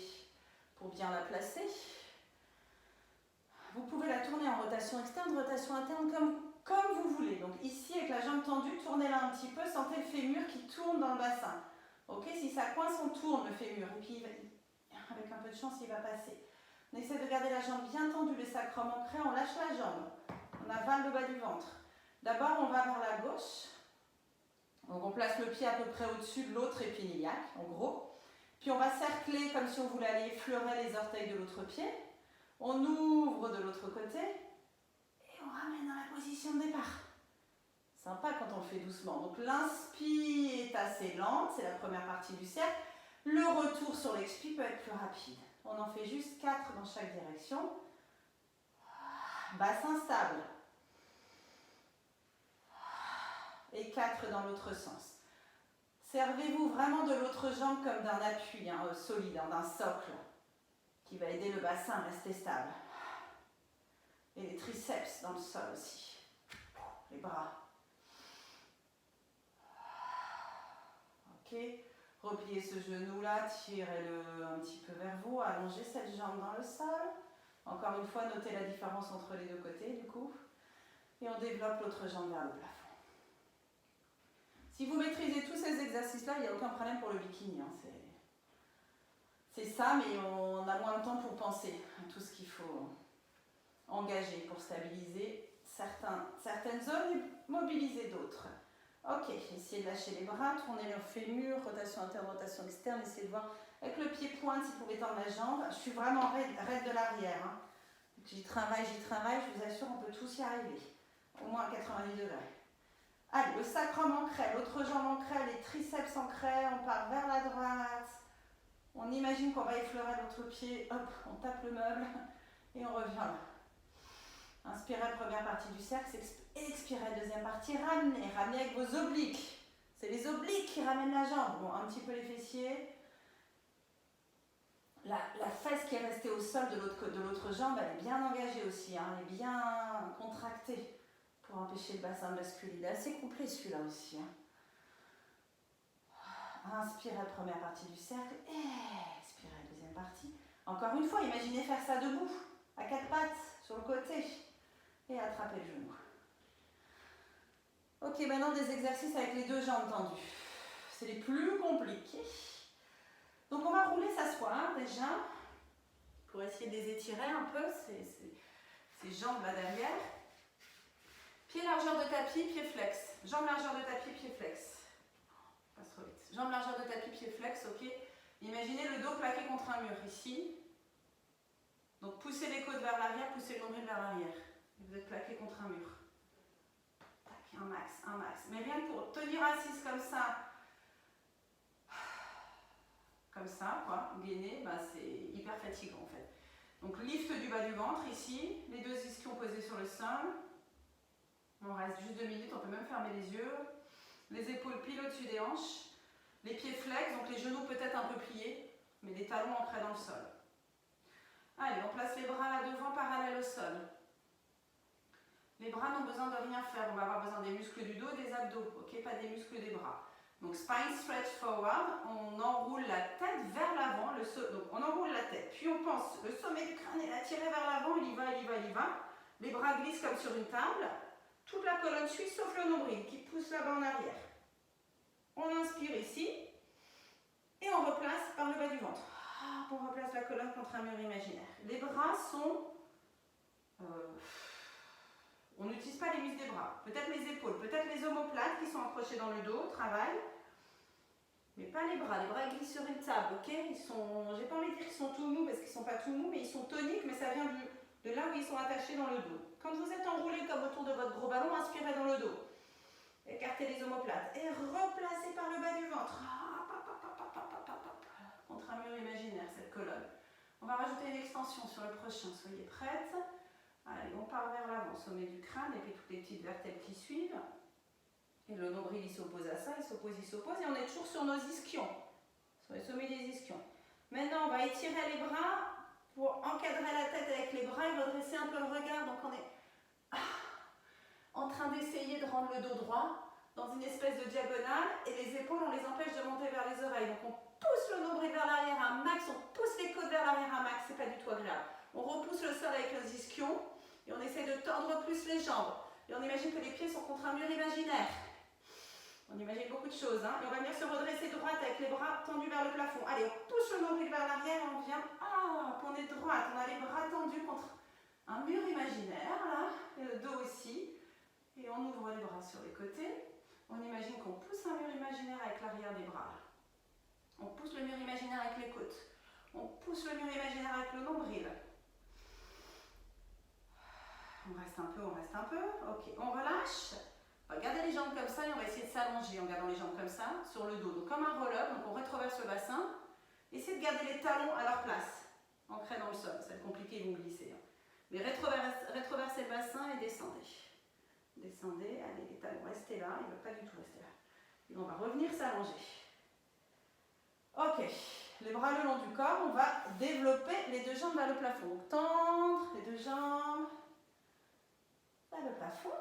pour bien la placer. Vous pouvez la tourner en rotation externe, rotation interne, comme vous voulez. Donc ici, avec la jambe tendue, tournez-la un petit peu, sentez le fémur qui tourne dans le bassin. Ok, si ça coince, on tourne le fémur, et puis avec un peu de chance, il va passer. On essaie de garder la jambe bien tendue, le sacrum ancré, on lâche la jambe. On avale le bas du ventre. D'abord, on va vers la gauche. Donc on place le pied à peu près au-dessus de l'autre épiniliaque, en gros. Puis on va cercler comme si on voulait aller effleurer les orteils de l'autre pied. On ouvre de l'autre côté et on ramène dans la position de départ. Sympa quand on le fait doucement. Donc l'inspire est assez lente, c'est la première partie du cercle. Le retour sur l'expire peut être plus rapide. On en fait juste 4 dans chaque direction. Bassin stable. Et 4 dans l'autre sens. Servez-vous vraiment de l'autre jambe comme d'un appui solide, d'un socle, qui va aider le bassin à rester stable. Et les triceps dans le sol aussi. Les bras. Ok. Repliez ce genou-là, tirez-le un petit peu vers vous, allongez cette jambe dans le sol. Encore une fois, notez la différence entre les deux côtés du coup. Et on développe l'autre jambe vers le plafond. Si vous maîtrisez tous ces exercices-là, il n'y a aucun problème pour le bikini. C'est ça, mais on a moins de temps pour penser à tout ce qu'il faut engager pour stabiliser certaines zones et mobiliser d'autres. Ok, essayez de lâcher les bras, tournez le fémur, rotation interne, rotation externe, essayez de voir avec le pied pointe si vous pouvez tendre la jambe. Je suis vraiment raide de l'arrière. Hein. J'y travaille, je vous assure, on peut tous y arriver. Au moins à 90 degrés. Allez, le sacrum ancré, l'autre jambe ancrée, les triceps ancrés, on part vers la droite. On imagine qu'on va effleurer l'autre pied, hop, on tape le meuble et on revient là. Inspirez, première partie du cercle, expirez, deuxième partie, ramenez avec vos obliques. C'est les obliques qui ramènent la jambe. Bon, un petit peu les fessiers. La fesse qui est restée au sol de l'autre jambe, elle est bien engagée aussi, hein, elle est bien contractée. Pour empêcher le bassin de basculer. Il est assez complet celui-là aussi. Hein. Inspirez, première partie du cercle. Expirez, deuxième partie. Encore une fois, imaginez faire ça debout, à quatre pattes, sur le côté. Et attrapez le genou. Ok, maintenant des exercices avec les deux jambes tendues. C'est les plus compliqués. Donc on va rouler, s'asseoir déjà. Pour essayer de les étirer un peu, ces jambes là derrière. Pied largeur de tapis, pied flex. Jambe largeur de tapis, pied flex. Passe trop vite. Jambe largeur de tapis, pied flex, ok. Imaginez le dos plaqué contre un mur ici. Donc poussez les côtes vers l'arrière, poussez le nombril vers l'arrière. Vous êtes plaqué contre un mur. Tac, un max. Mais rien que pour tenir assise comme ça, quoi, gainer, bah, c'est hyper fatigant en fait. Donc lift du bas du ventre ici, les deux ischions posés sur le sol. On reste juste 2 minutes, on peut même fermer les yeux. Les épaules pile au-dessus des hanches. Les pieds flex, donc les genoux peut-être un peu pliés, mais les talons ancrés dans le sol. Allez, on place les bras là devant, parallèles au sol. Les bras n'ont besoin de rien faire, on va avoir besoin des muscles du dos et des abdos, ok, pas des muscles des bras. Donc spine stretch forward, on enroule la tête vers l'avant, donc on enroule la tête, puis on pense, le sommet du crâne est attiré vers l'avant, il y va. Les bras glissent comme sur une table. Toute la colonne suit sauf le nombril qui pousse là-bas en arrière. On inspire ici et on replace par le bas du ventre. On replace la colonne contre un mur imaginaire. Les bras sont... on n'utilise pas les muscles des bras. Peut-être les épaules, peut-être les omoplates qui sont accrochés dans le dos, travaillent. Mais pas les bras. Les bras glissent sur une table, ok. J'ai pas envie de dire qu'ils sont tout mous parce qu'ils sont pas tout mous, mais ils sont toniques, mais ça vient de là où ils sont attachés dans le dos. Quand vous êtes enroulé comme autour de votre gros ballon, inspirez dans le dos. Écartez les omoplates et replacez par le bas du ventre. Contre un mur imaginaire, cette colonne. On va rajouter une extension sur le prochain. Soyez prêtes. Allez, on part vers l'avant, sommet du crâne et puis toutes les petites vertèbres qui suivent. Et le nombril, il s'oppose à ça, il s'oppose. Et on est toujours sur nos ischions, sur le sommet des ischions. Maintenant, on va étirer les bras pour encadrer la tête avec les bras et redresser un peu le regard. Donc on est en train d'essayer de rendre le dos droit dans une espèce de diagonale et les épaules, on les empêche de monter vers les oreilles. Donc on pousse le nombril vers l'arrière un max, on pousse les côtes vers l'arrière un max, c'est pas du tout agréable. On repousse le sol avec les ischions et on essaie de tordre plus les jambes. Et on imagine que les pieds sont contre un mur imaginaire. On imagine beaucoup de choses. Hein. Et on va venir se redresser droite avec les bras tendus vers le plafond. Allez, on pousse le nombril vers l'arrière et on vient. On est droite. On a les bras tendus contre un mur imaginaire, là. Et le dos aussi. Et on ouvre les bras sur les côtés. On imagine qu'on pousse un mur imaginaire avec l'arrière des bras. On pousse le mur imaginaire avec les côtes. On pousse le mur imaginaire avec le nombril. On reste un peu. Ok, on relâche. On va garder les jambes comme ça et on va essayer de s'allonger en gardant les jambes comme ça, sur le dos. Donc comme un roll-up, donc on rétroverse le bassin. Essayez de garder les talons à leur place, ancrés dans le sol. Ça va être compliqué, ils vont glisser. Mais rétroversez le bassin et descendez. Descendez, allez, les talons, restez là, ils ne veulent pas du tout rester là. Et on va revenir s'allonger. Ok, les bras le long du corps, on va développer les deux jambes vers le plafond. Donc tendre les deux jambes vers le plafond.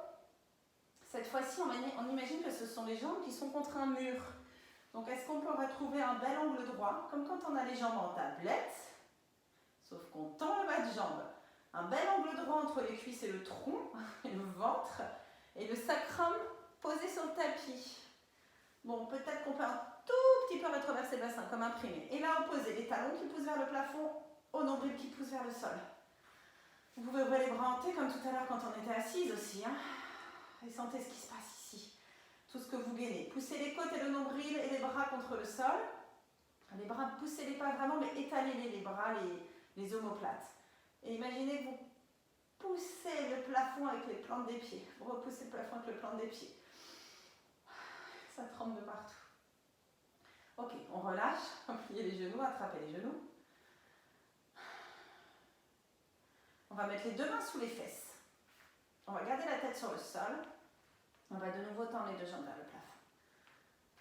Cette fois-ci, on imagine que ce sont les jambes qui sont contre un mur. Donc est-ce qu'on peut retrouver un bel angle droit, comme quand on a les jambes en tablette, sauf qu'on tend le bas de jambe. Un bel angle droit entre les cuisses et le tronc, et le ventre, et le sacrum posé sur le tapis. Bon, peut-être qu'on peut un tout petit peu rétroverser le bassin, comme imprimé. Et là, opposé, les talons qui poussent vers le plafond, au nombril qui pousse vers le sol. Vous pouvez ouvrir les bras en T, comme tout à l'heure quand on était assise aussi. Hein. Et sentez ce qui se passe ici. Tout ce que vous gainez. Poussez les côtes et le nombril et les bras contre le sol. Les bras, poussez-les pas vraiment, mais étalez-les, les bras, les omoplates. Et imaginez que vous poussez le plafond avec les plantes des pieds. Vous repoussez le plafond avec les plantes des pieds. Ça tremble de partout. Ok, on relâche, pliez les genoux, attrapez les genoux. On va mettre les deux mains sous les fesses. On va garder la tête sur le sol. On va de nouveau tendre les deux jambes vers le plafond.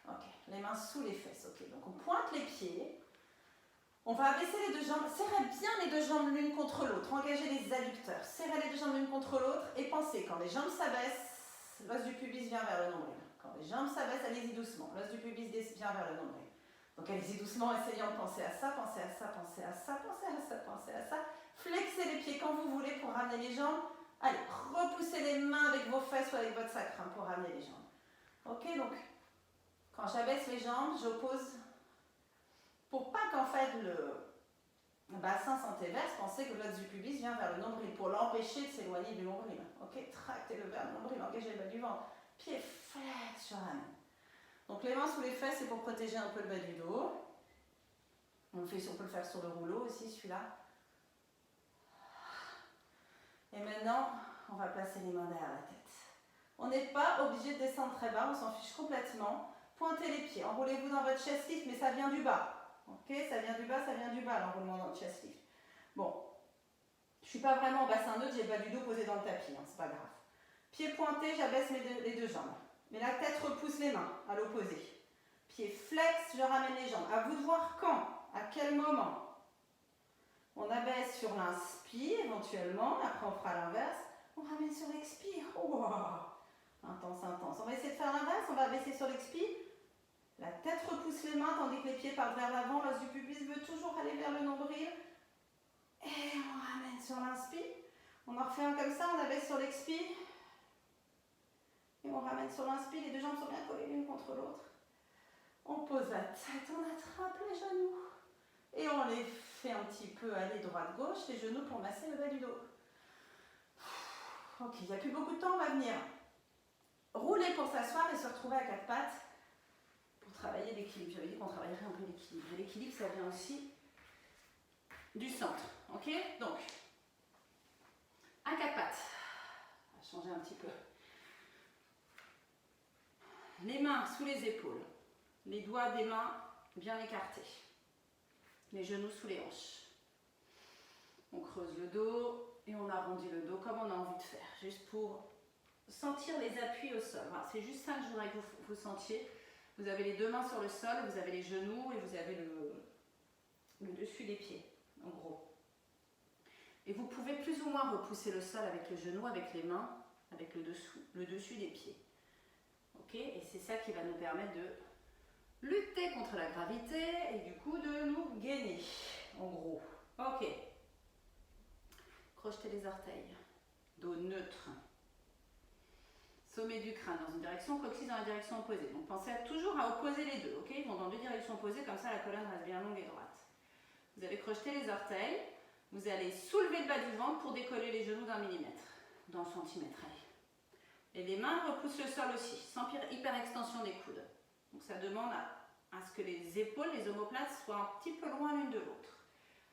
Ok, les mains sous les fesses. Ok, donc on pointe les pieds. On va abaisser les deux jambes. Serrez bien les deux jambes l'une contre l'autre. Engagez les adducteurs. Serrez les deux jambes l'une contre l'autre. Et pensez, quand les jambes s'abaissent, l'os du pubis vient vers le nombril. Quand les jambes s'abaissent, allez-y doucement. L'os du pubis vient vers le nombril. Donc allez-y doucement, essayant de penser à ça, penser à ça, penser à ça, penser à ça, penser à ça. Flexez les pieds quand vous voulez pour ramener les jambes. Allez, repoussez les mains avec vos fesses ou avec votre sacrum pour ramener les jambes. Ok, donc quand j'abaisse les jambes, j'oppose pour pas qu'en fait le bassin s'entéverse, pensez que l'os du pubis vient vers le nombril pour l'empêcher de s'éloigner du nombril. Ok, tractez-le vers le nombril, engagez le bas du ventre. Pied flex, je ramène. Donc les mains sous les fesses, c'est pour protéger un peu le bas du dos. On peut le faire sur le rouleau aussi, celui-là. Et maintenant, on va placer les mains derrière la tête. On n'est pas obligé de descendre très bas, on s'en fiche complètement. Pointez les pieds, enroulez-vous dans votre chest lift, mais ça vient du bas. Ok, ça vient du bas l'enroulement dans le chest lift. Bon, je ne suis pas vraiment en bassin neutre, j'ai le bas du dos posé dans le tapis, hein, c'est pas grave. Pieds pointés, j'abaisse les deux jambes. Mais la tête repousse les mains, à l'opposé. Pieds flex, je ramène les jambes. À vous de voir quand, à quel moment. On abaisse sur l'inspire éventuellement, après on fera l'inverse. On ramène sur l'expire. Wow. Intense, intense. On va essayer de faire l'inverse, on va abaisser sur l'expire. La tête repousse les mains tandis que les pieds partent vers l'avant. L'os du pubis veut toujours aller vers le nombril. Et on ramène sur l'inspire. On en refait un comme ça, on abaisse sur l'expire. Et on ramène sur l'inspire, les deux jambes sont bien collées l'une contre l'autre. On pose la tête, on attrape les genoux. Et on les fait un petit peu aller droite-gauche, les genoux pour masser le bas du dos. Ok, il n'y a plus beaucoup de temps, on va venir rouler pour s'asseoir et se retrouver à quatre pattes pour travailler l'équilibre. J'avais dit qu'on travaillerait un peu l'équilibre. L'équilibre, ça vient aussi du centre. Ok, donc, à quatre pattes. On va changer un petit peu. Les mains sous les épaules, les doigts des mains bien écartés, les genoux sous les hanches. On creuse le dos et on arrondit le dos comme on a envie de faire, juste pour sentir les appuis au sol. Voilà, c'est juste ça que je voudrais que vous sentiez. Vous avez les deux mains sur le sol, vous avez les genoux et vous avez le dessus des pieds, en gros. Et vous pouvez plus ou moins repousser le sol avec le genou, avec les mains, avec le dessus des pieds. Ok, et c'est ça qui va nous permettre de lutter contre la gravité et du coup de nous gainer, en gros. Ok. Crochetez les orteils. Dos neutre. Sommet du crâne dans une direction, coccyx dans la direction opposée. Donc pensez toujours à opposer les deux, ok? Ils vont dans deux directions opposées, comme ça la colonne reste bien longue et droite. Vous allez crocheter les orteils. Vous allez soulever le bas du ventre pour décoller les genoux d'1 millimètre. Dans le centimètre, allez. Et les mains repoussent le sol aussi, sans hyper-extension des coudes. Donc ça demande à ce que les épaules, les omoplates, soient un petit peu loin l'une de l'autre.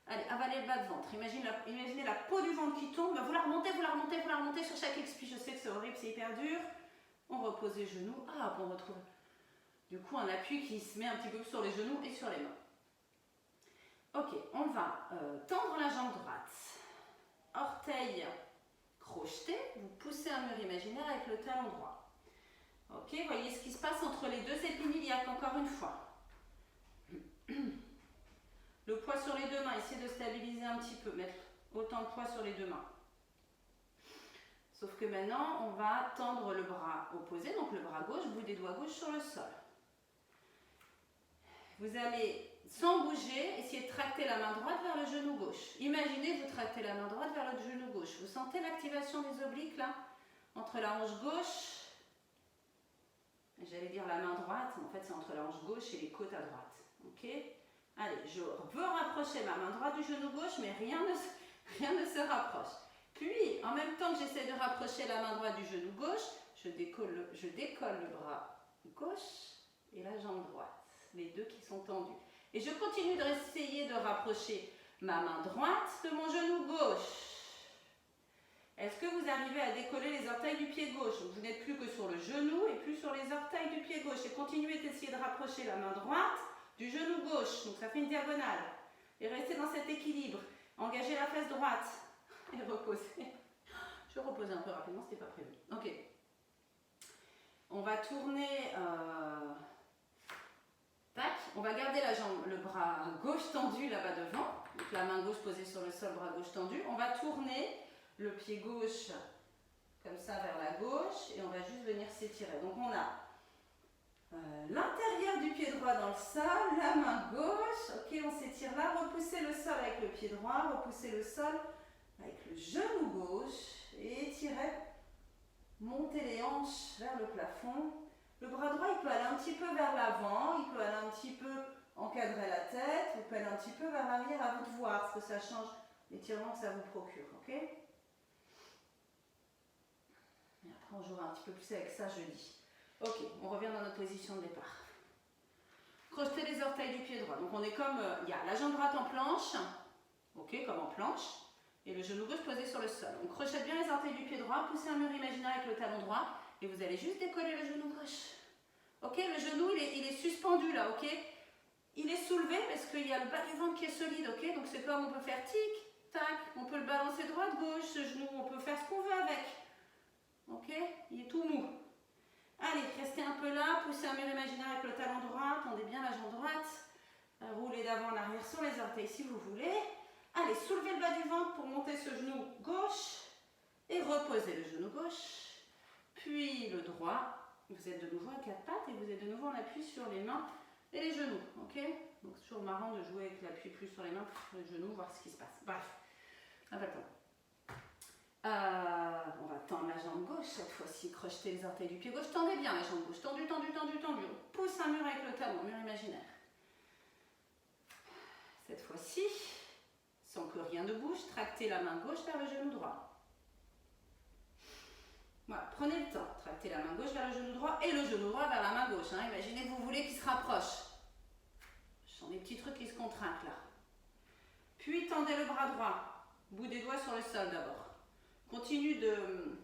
Allez, avalez le bas de ventre. Imaginez la peau du ventre qui tombe. Vous la remontez, vous la remontez, vous la remontez sur chaque expire. Je sais que c'est horrible, c'est hyper dur. On repose les genoux. Ah, on retrouve du coup un appui qui se met un petit peu sur les genoux et sur les mains. Ok, on va tendre la jambe droite. Orteil crochetez, vous poussez un mur imaginaire avec le talon droit. Ok, voyez ce qui se passe entre les deux épines iliaques, encore une fois. Le poids sur les deux mains, essayez de stabiliser un petit peu, mettre autant de poids sur les deux mains. Sauf que maintenant, on va tendre le bras opposé, donc le bras gauche, bout des doigts gauche sur le sol. Vous allez, sans bouger, essayer de tracter la main droite vers le genou gauche. Imaginez, vous tractez la main droite vers le genou gauche. Vous sentez l'activation des obliques là, entre la hanche gauche, j'allais dire la main droite, mais en fait c'est entre la hanche gauche et les côtes à droite. Ok? Allez, je veux rapprocher ma main droite du genou gauche, mais rien ne se rapproche. Puis, en même temps que j'essaie de rapprocher la main droite du genou gauche, je décolle le bras gauche et la jambe droite. Les deux qui sont tendus. Et je continue d'essayer de rapprocher ma main droite de mon genou gauche. Est-ce que vous arrivez à décoller les orteils du pied gauche? Vous n'êtes plus que sur le genou et plus sur les orteils du pied gauche. Et continuez d'essayer de rapprocher la main droite du genou gauche. Donc ça fait une diagonale. Et restez dans cet équilibre. Engagez la fesse droite. Et reposez. Je vais reposer un peu rapidement, ce n'était pas prévu. Ok. On va tourner... Tac, on va garder la jambe, le bras gauche tendu là-bas devant, donc la main gauche posée sur le sol, bras gauche tendu. On va tourner le pied gauche comme ça vers la gauche et on va juste venir s'étirer. Donc on a l'intérieur du pied droit dans le sol, la main gauche, ok, on s'étire là, repoussez le sol avec le pied droit, repoussez le sol avec le genou gauche et étirez, montez les hanches vers le plafond. Le bras droit, il peut aller un petit peu vers l'avant, il peut aller un petit peu encadrer la tête, il peut aller un petit peu vers l'arrière, à vous de voir ce que ça change, l'étirement que ça vous procure, ok? Et après, on jouera un petit peu plus avec ça jeudi. Ok, on revient dans notre position de départ. Crochetez les orteils du pied droit. Donc on est comme, il y a la jambe droite en planche, ok, comme en planche, et le genou gauche posé sur le sol. On crochette bien les orteils du pied droit, poussez un mur imaginaire avec le talon droit, et vous allez juste décoller le genou gauche. Ok, le genou il est suspendu là, ok? Il est soulevé parce qu'il y a le bas du ventre qui est solide, ok? Donc c'est comme on peut faire tic, tac, on peut le balancer droite, gauche, ce genou, on peut faire ce qu'on veut avec. Ok? Il est tout mou. Allez, restez un peu là, poussez un mur imaginaire avec le talon droit, tendez bien la jambe droite, roulez d'avant en arrière sur les orteils si vous voulez. Allez, soulevez le bas du ventre pour monter ce genou gauche et reposez le genou gauche. Puis le droit, vous êtes de nouveau à quatre pattes et vous êtes de nouveau en appui sur les mains et les genoux, ok? Donc c'est toujours marrant de jouer avec l'appui plus sur les mains, plus sur les genoux, voir ce qui se passe. Bref, on va on va tendre la jambe gauche cette fois-ci, crocheter les orteils du pied gauche, tendez bien la jambe gauche, tendu, tendu, tendu, tendu. On pousse un mur avec le talon, mur imaginaire. Cette fois-ci, sans que rien ne bouge, tractez la main gauche vers le genou droit. Voilà, prenez le temps, tractez la main gauche vers le genou droit et le genou droit vers la main gauche. Hein. Imaginez que vous voulez qu'ils se rapprochent. Ce sont des petits trucs qui se contractent là. Puis tendez le bras droit, bout des doigts sur le sol d'abord. Continue de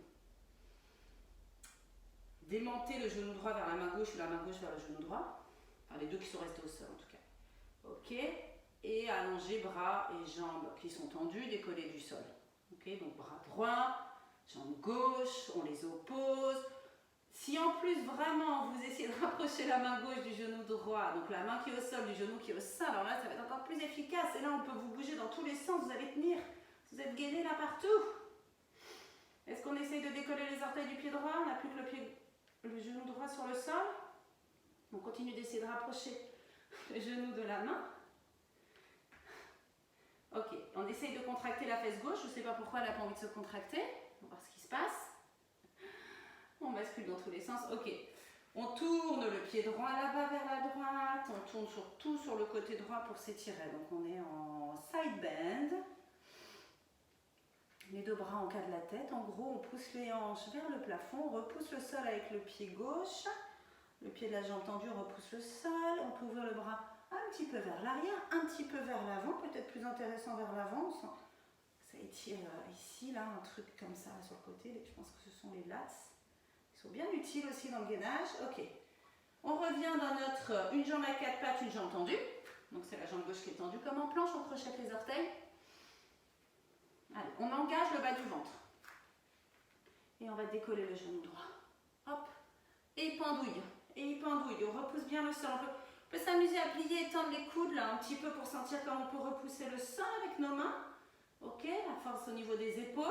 d'aimanter le genou droit vers la main gauche ou la main gauche vers le genou droit. Enfin, les deux qui sont restés au sol en tout cas. Ok. Et allongez bras et jambes qui sont tendus, décollés du sol. Ok. Donc bras droit. Jambe gauche, on les oppose. Si en plus vraiment vous essayez de rapprocher la main gauche du genou droit, donc la main qui est au sol, du genou qui est au sol, alors là ça va être encore plus efficace. Et là on peut vous bouger dans tous les sens, vous allez tenir. Vous êtes gainé là partout. Est-ce qu'on essaye de décoller les orteils du pied droit? On n'a plus que le genou droit sur le sol. On continue d'essayer de rapprocher le genou de la main. Ok, on essaye de contracter la fesse gauche. Je ne sais pas pourquoi elle n'a pas envie de se contracter. On va voir ce qui se passe. On bascule dans tous les sens. Ok. On tourne le pied droit là-bas vers la droite. On tourne surtout sur le côté droit pour s'étirer. Donc on est en side bend. Les deux bras encadrent la tête. En gros, on pousse les hanches vers le plafond. On repousse le sol avec le pied gauche. Le pied de la jambe tendue, on repousse le sol. On peut ouvrir le bras un petit peu vers l'arrière, un petit peu vers l'avant. Peut-être plus intéressant vers l'avant. Ça étire ici, là, un truc comme ça sur le côté. Je pense que ce sont les lats. Ils sont bien utiles aussi dans le gainage. Ok. On revient dans notre une jambe à quatre pattes, une jambe tendue. Donc c'est la jambe gauche qui est tendue comme en planche. On crochette les orteils. Allez, on engage le bas du ventre. Et on va décoller le genou droit. Hop. Et pendouille. Et pendouille. On repousse bien le sol. On peut s'amuser à plier et tendre les coudes là un petit peu pour sentir comment on peut repousser le sol avec nos mains. Ok, la force au niveau des épaules.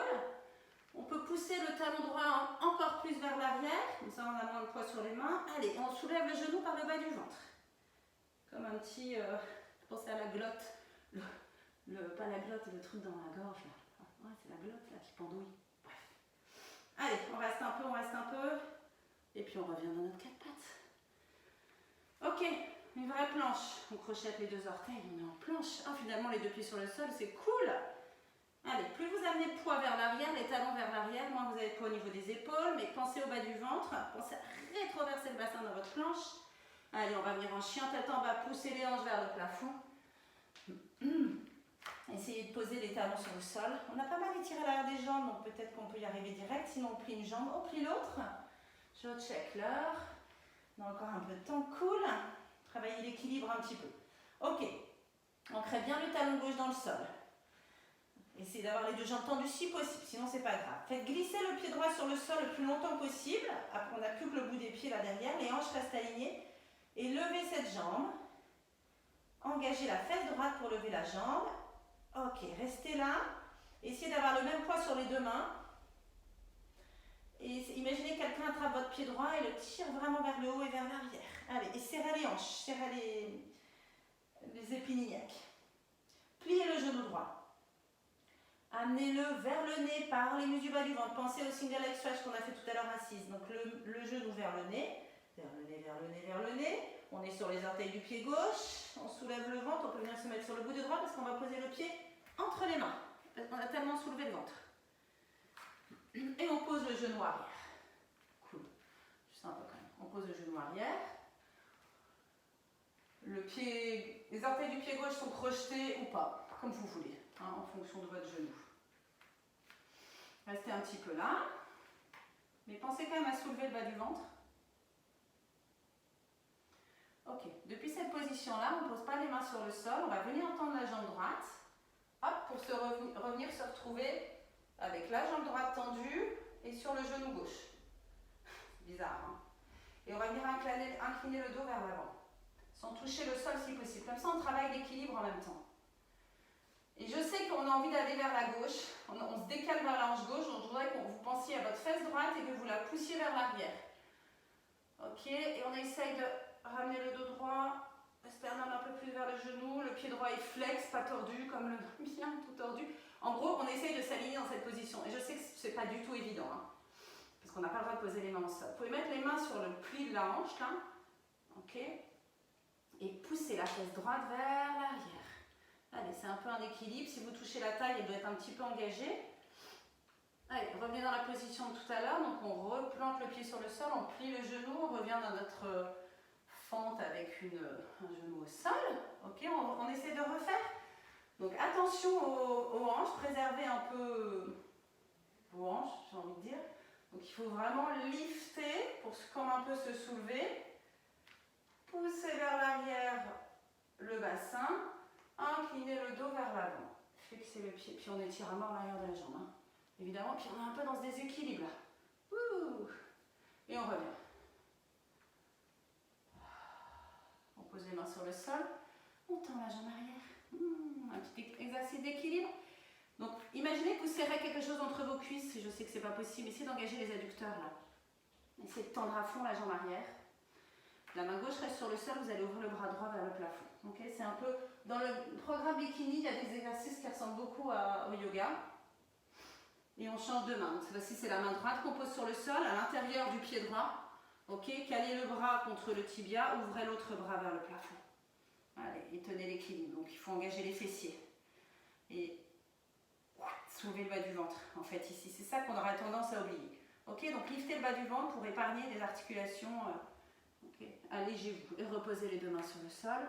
On peut pousser le talon droit encore plus vers l'arrière. Comme ça, on a moins de poids sur les mains. Allez, on soulève le genou par le bas du ventre. Comme un petit... je pensais à la glotte. Pas la glotte, le truc dans la gorge là. Ouais, c'est la glotte là qui pendouille. Bref. Allez, on reste un peu, on reste un peu. Et puis on revient dans notre quatre pattes. Ok, une vraie planche. On crochette les deux orteils, on est en planche. Ah, finalement, les deux pieds sur le sol, c'est cool. Allez, plus vous amenez le poids vers l'arrière, les talons vers l'arrière, moins vous avez de poids au niveau des épaules, mais pensez au bas du ventre. Pensez à rétroverser le bassin dans votre planche. Allez, on va venir en chien tête en bas, pousser les hanches vers le plafond. Essayez de poser les talons sur le sol. On a pas mal étiré l'arrière des jambes, donc peut-être qu'on peut y arriver direct. Sinon, on plie une jambe, on plie l'autre. Je check l'heure. On a encore un peu de temps, cool. Travaillez l'équilibre un petit peu. Ok, ancrez bien le talon gauche dans le sol. Essayez d'avoir les deux jambes tendues si possible, sinon c'est pas grave. Faites glisser le pied droit sur le sol le plus longtemps possible. Après, on n'a plus que le bout des pieds là derrière. Les hanches restent alignées. Et levez cette jambe. Engagez la fesse droite pour lever la jambe. Ok, restez là. Essayez d'avoir le même poids sur les deux mains. Et imaginez que quelqu'un attrape votre pied droit et le tire vraiment vers le haut et vers l'arrière. Allez, et serrez les hanches, serrez les épinillecques. Pliez le genou droit. Amenez-le vers le nez par les muscles du bas du ventre. Pensez au single leg stretch qu'on a fait tout à l'heure assise. Donc le genou vers le nez, vers le nez, vers le nez, vers le nez. On est sur les orteils du pied gauche. On soulève le ventre. On peut venir se mettre sur le bout du droit parce qu'on va poser le pied entre les mains. Parce qu'on a tellement soulevé le ventre. Et on pose le genou arrière. Cool. Juste un peu quand même. On pose le genou arrière. Les orteils du pied gauche sont projetés ou pas, comme vous voulez, hein, en fonction de votre genou. Restez un petit peu là. Mais pensez quand même à soulever le bas du ventre. Ok. Depuis cette position-là, on ne pose pas les mains sur le sol. On va venir tendre la jambe droite. Hop, pour revenir se retrouver avec la jambe droite tendue et sur le genou gauche. Bizarre, hein? Et on va venir incliner le dos vers l'avant, sans toucher le sol si possible. Comme ça, on travaille l'équilibre en même temps. Et je sais qu'on a envie d'aller vers la gauche. On se décale vers la hanche gauche, donc je voudrais que vous pensiez à votre fesse droite et que vous la poussiez vers l'arrière. Ok, et on essaye de ramener le dos droit, le sternum un peu plus vers le genou, le pied droit est flex, pas tordu comme le mien, tout tordu. En gros, on essaye de s'aligner dans cette position. Et je sais que ce n'est pas du tout évident, hein, parce qu'on n'a pas le droit de poser les mains au sol. Vous pouvez mettre les mains sur le pli de la hanche, là. Ok, et pousser la fesse droite vers l'arrière. Allez, c'est un peu un équilibre. Si vous touchez la taille, elle doit être un petit peu engagée. Allez, revenez dans la position de tout à l'heure. Donc, on replante le pied sur le sol, on plie le genou, on revient dans notre fente avec un genou au sol. Ok, on essaie de refaire. Donc, attention aux hanches, préservez un peu vos hanches, j'ai envie de dire. Donc, il faut vraiment lifter pour comme un peu se soulever. Poussez vers l'arrière le bassin. Inclinez le dos vers l'avant. Flexez le pied, puis on étire à mort l'arrière de la jambe. Hein. Évidemment, puis on est un peu dans ce déséquilibre là. Ouh. Et on revient. On pose les mains sur le sol. On tend la jambe arrière. Un petit exercice d'équilibre. Donc, imaginez que vous serrez quelque chose entre vos cuisses. Je sais que c'est pas possible. Essayez d'engager les adducteurs là. Essayez de tendre à fond la jambe arrière. La main gauche reste sur le sol. Vous allez ouvrir le bras droit vers le plafond. Okay, c'est un peu dans le programme Bikini, il y a des exercices qui ressemblent beaucoup au yoga. Et on change de main. Donc cette fois-ci, c'est la main droite qu'on pose sur le sol, à l'intérieur du pied droit. Ok, calez le bras contre le tibia, ouvrez l'autre bras vers le plafond. Allez, et tenez l'équilibre. Donc il faut engager les fessiers. Et soulevez le bas du ventre. En fait, ici, c'est ça qu'on aurait tendance à oublier. Ok, donc liftez le bas du ventre pour épargner des articulations. Okay. Allégez-vous et reposez les deux mains sur le sol.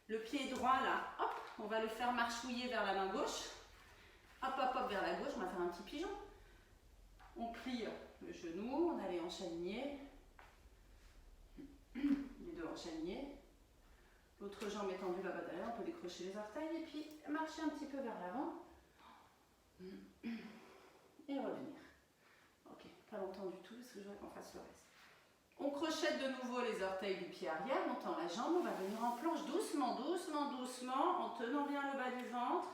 Le pied droit, là, hop, on va le faire marchouiller vers la main gauche. Hop, hop, hop, vers la gauche, on va faire un petit pigeon. On plie le genou, on a les hanches alignées. Les deux hanches alignées. L'autre jambe est tendue là-bas derrière, on peut décrocher les orteils et puis marcher un petit peu vers l'avant. et revenir. Ok, pas longtemps du tout parce que je voudrais qu'on fasse le reste. On crochette de nouveau les orteils du pied arrière, on tend la jambe, on va venir en planche doucement, doucement, doucement, en tenant bien le bas du ventre.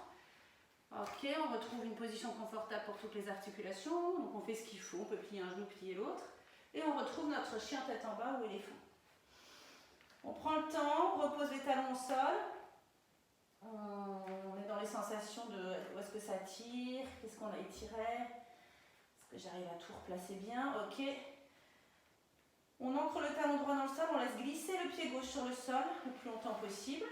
Ok, on retrouve une position confortable pour toutes les articulations, donc on fait ce qu'il faut, on peut plier un genou, plier l'autre, et on retrouve notre chien tête en bas ou éléphant. On prend le temps, on repose les talons au sol, on est dans les sensations de où est-ce que ça tire, qu'est-ce qu'on a étiré, est-ce que j'arrive à tout replacer bien, ok. On ancre le talon droit dans le sol, on laisse glisser le pied gauche sur le sol le plus longtemps possible.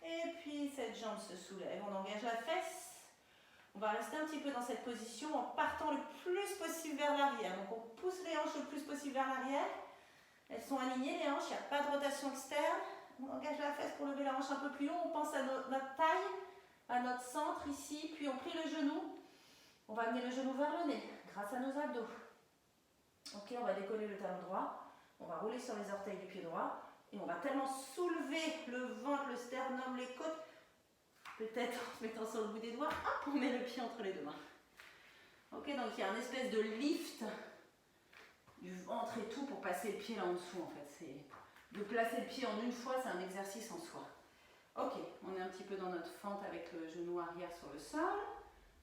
Et puis cette jambe se soulève, on engage la fesse. On va rester un petit peu dans cette position en partant le plus possible vers l'arrière. Donc on pousse les hanches le plus possible vers l'arrière. Elles sont alignées les hanches, il n'y a pas de rotation externe. On engage la fesse pour lever la hanche un peu plus haut. On pense à notre taille, à notre centre ici. Puis on plie le genou. On va amener le genou vers le nez grâce à nos abdos. Ok, on va décoller le talon droit. On va rouler sur les orteils du pied droit et on va tellement soulever le ventre, le sternum, les côtes, peut-être en se mettant sur le bout des doigts, hop, on met le pied entre les deux mains. Ok, donc il y a un espèce de lift du ventre et tout pour passer le pied là en dessous en fait. C'est de placer le pied en une fois, c'est un exercice en soi. Ok, on est un petit peu dans notre fente avec le genou arrière sur le sol.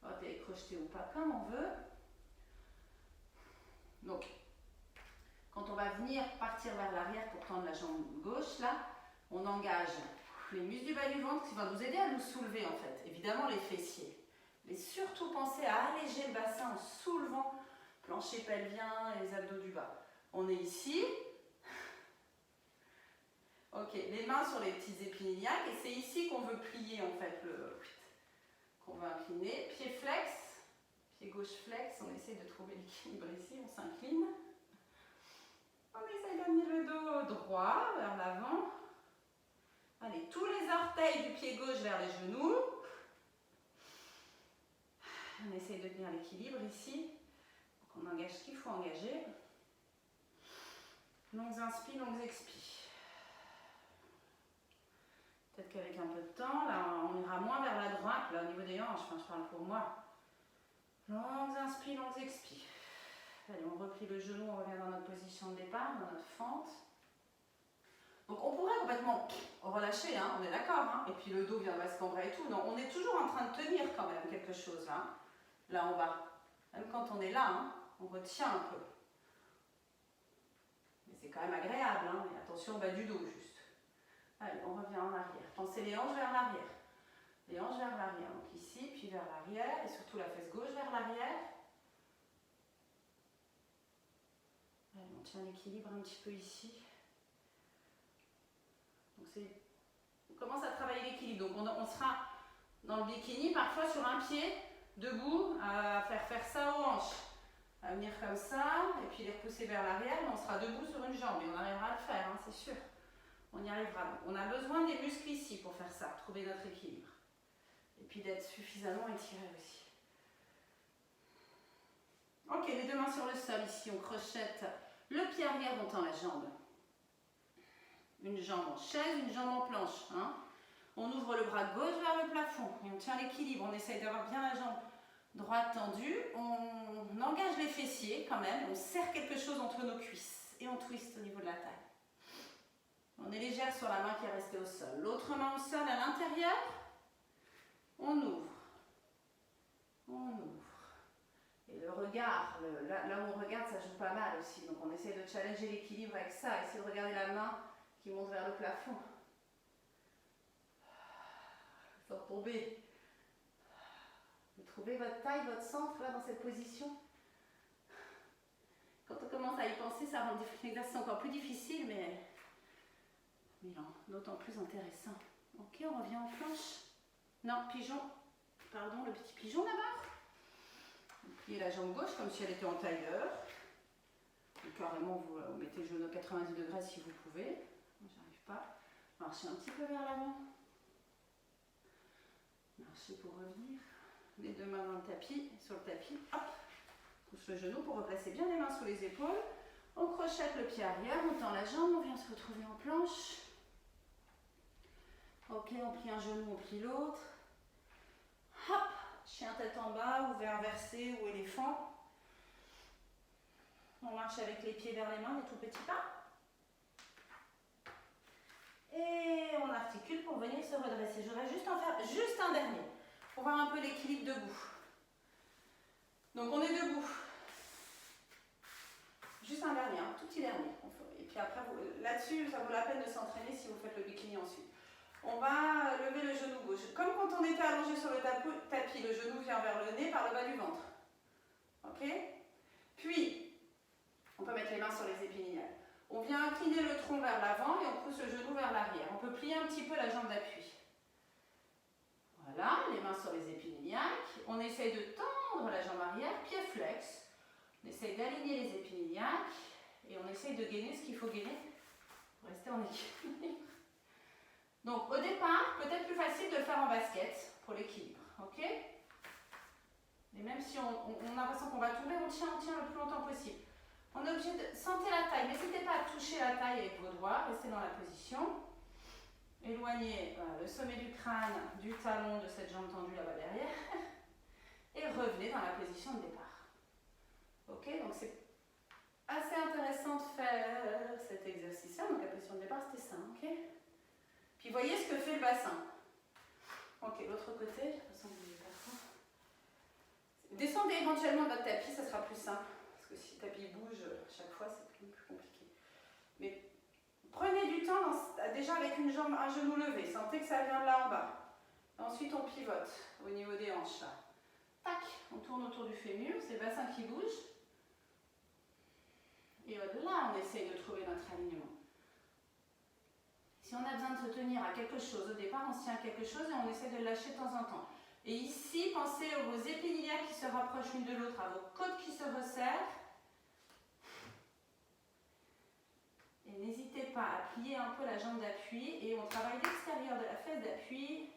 Orteil crocheté ou pas, comme on veut. Donc, quand on va venir partir vers l'arrière pour tendre la jambe gauche, là, on engage les muscles du bas du ventre qui vont nous aider à nous soulever en fait. Évidemment les fessiers. Mais surtout pensez à alléger le bassin en soulevant plancher pelvien et les abdos du bas. On est ici. Ok, les mains sur les petits épines iliaques et c'est ici qu'on veut plier en fait, qu'on veut incliner. Pied flex, pied gauche flex, on essaie de trouver l'équilibre ici, on s'incline. On essaye d'amener le dos droit vers l'avant. Allez, tous les orteils du pied gauche vers les genoux. On essaye de tenir l'équilibre ici. Donc on engage ce qu'il faut engager. Longues inspires, longues expires. Peut-être qu'avec un peu de temps, là on ira moins vers la droite, là au niveau des hanches, enfin je parle pour moi. Longues inspires, longues expires. Allez, on replie le genou, on revient dans notre position de départ, dans notre fente. Donc on pourrait complètement relâcher, hein, on est d'accord, hein, et puis le dos vient bascambrer et tout. Non, on est toujours en train de tenir quand même quelque chose là en bas. Même quand on est là, hein, on retient un peu. Mais c'est quand même agréable, hein, mais attention au bas du dos juste. Allez, on revient en arrière. Pensez les hanches vers l'arrière. Les hanches vers l'arrière, donc ici, puis vers l'arrière, et surtout la fesse gauche vers l'arrière. On tient l'équilibre un petit peu ici. Donc on commence à travailler l'équilibre. Donc on sera dans le bikini parfois sur un pied, debout, à faire ça aux hanches. À venir comme ça, et puis les repousser vers l'arrière, mais on sera debout sur une jambe. Et on arrivera à le faire, hein, c'est sûr. On y arrivera. On a besoin des muscles ici pour faire ça, trouver notre équilibre. Et puis d'être suffisamment étiré aussi. Ok, les deux mains sur le sol ici, on crochette. Le pied arrière, on tend la jambe. Une jambe en chaise, une jambe en planche. Hein. On ouvre le bras gauche vers le plafond et on tient l'équilibre. On essaye d'avoir bien la jambe droite tendue. On engage les fessiers quand même. On serre quelque chose entre nos cuisses et on twist au niveau de la taille. On est légère sur la main qui est restée au sol. L'autre main au sol à l'intérieur. On ouvre. On ouvre. Et le regard, là où on regarde, ça joue pas mal aussi. Donc on essaie de challenger l'équilibre avec ça. Essayer de regarder la main qui monte vers le plafond. Sans tomber. Vous trouvez votre taille, votre centre là dans cette position. Quand on commence à y penser, ça rend l'exercice encore plus difficile, mais non, d'autant plus intéressant. Ok, on revient en planche. Non, pigeon. Pardon, le petit pigeon là-bas. Vous pliez la jambe gauche comme si elle était en tailleur. Et carrément, vous mettez le genou à 90 degrés si vous pouvez. J'arrive pas. Marchez un petit peu vers l'avant. Marchez pour revenir. Les deux mains dans le tapis, sur le tapis. Hop. Pousse le genou pour replacer bien les mains sous les épaules. On crochette le pied arrière, on tend la jambe, on vient se retrouver en planche. Ok, on plie un genou, on plie l'autre. Hop. chien tête en bas ou V inversé ou éléphant. On marche avec les pieds vers les mains, les tout petits pas. Et on articule pour venir se redresser. Je voudrais juste en faire juste un dernier pour voir un peu l'équilibre debout. Donc on est debout. Juste un dernier, un tout petit dernier. Et puis après, là-dessus, ça vaut la peine de s'entraîner si vous faites le bikini ensuite. On va lever le genou gauche. Comme quand on était allongé sur le tapis, le genou vient vers le nez par le bas du ventre. Ok? Puis, on peut mettre les mains sur les épinilles. On vient incliner le tronc vers l'avant et on pousse le genou vers l'arrière. On peut plier un petit peu la jambe d'appui. Voilà, les mains sur les épinilliaques. On essaye de tendre la jambe arrière, pied flex. On essaye d'aligner les épinilliaques et on essaye de gainer ce qu'il faut gainer pour rester en équilibre. Donc au départ, peut-être plus facile de le faire en basket pour l'équilibre. Ok? Et même si on a l'impression qu'on va tomber, on tient le plus longtemps possible. On est obligé de sentir la taille. N'hésitez pas à toucher la taille avec vos doigts. Restez dans la position. Éloignez le sommet du crâne du talon de cette jambe tendue là-bas derrière. Et revenez dans la position de départ. Ok? Donc c'est assez intéressant de faire cet exercice-là. Donc la position de départ, c'était ça. Ok? Puis voyez ce que fait le bassin. Ok, l'autre côté. De toute façon, vous n'avez pas trop. Descendez éventuellement de votre tapis, ça sera plus simple. Parce que si le tapis bouge chaque fois, c'est plus compliqué. Mais prenez du temps, déjà avec une jambe, un genou levé. Sentez que ça vient de là en bas. Ensuite, on pivote au niveau des hanches. Là. Tac, on tourne autour du fémur, c'est le bassin qui bouge. Et là, on essaye de trouver notre alignement. Si on a besoin de se tenir à quelque chose, au départ, on se tient à quelque chose et on essaie de le lâcher de temps en temps. Et ici, pensez à vos épinilliaques qui se rapprochent l'une de l'autre, à vos côtes qui se resserrent. Et n'hésitez pas à plier un peu la jambe d'appui et on travaille l'extérieur de la fesse d'appui.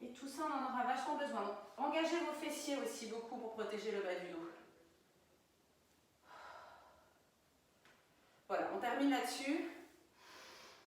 Et tout ça, on en aura vachement besoin. Donc, engagez vos fessiers aussi beaucoup pour protéger le bas du dos. Voilà, on termine là-dessus.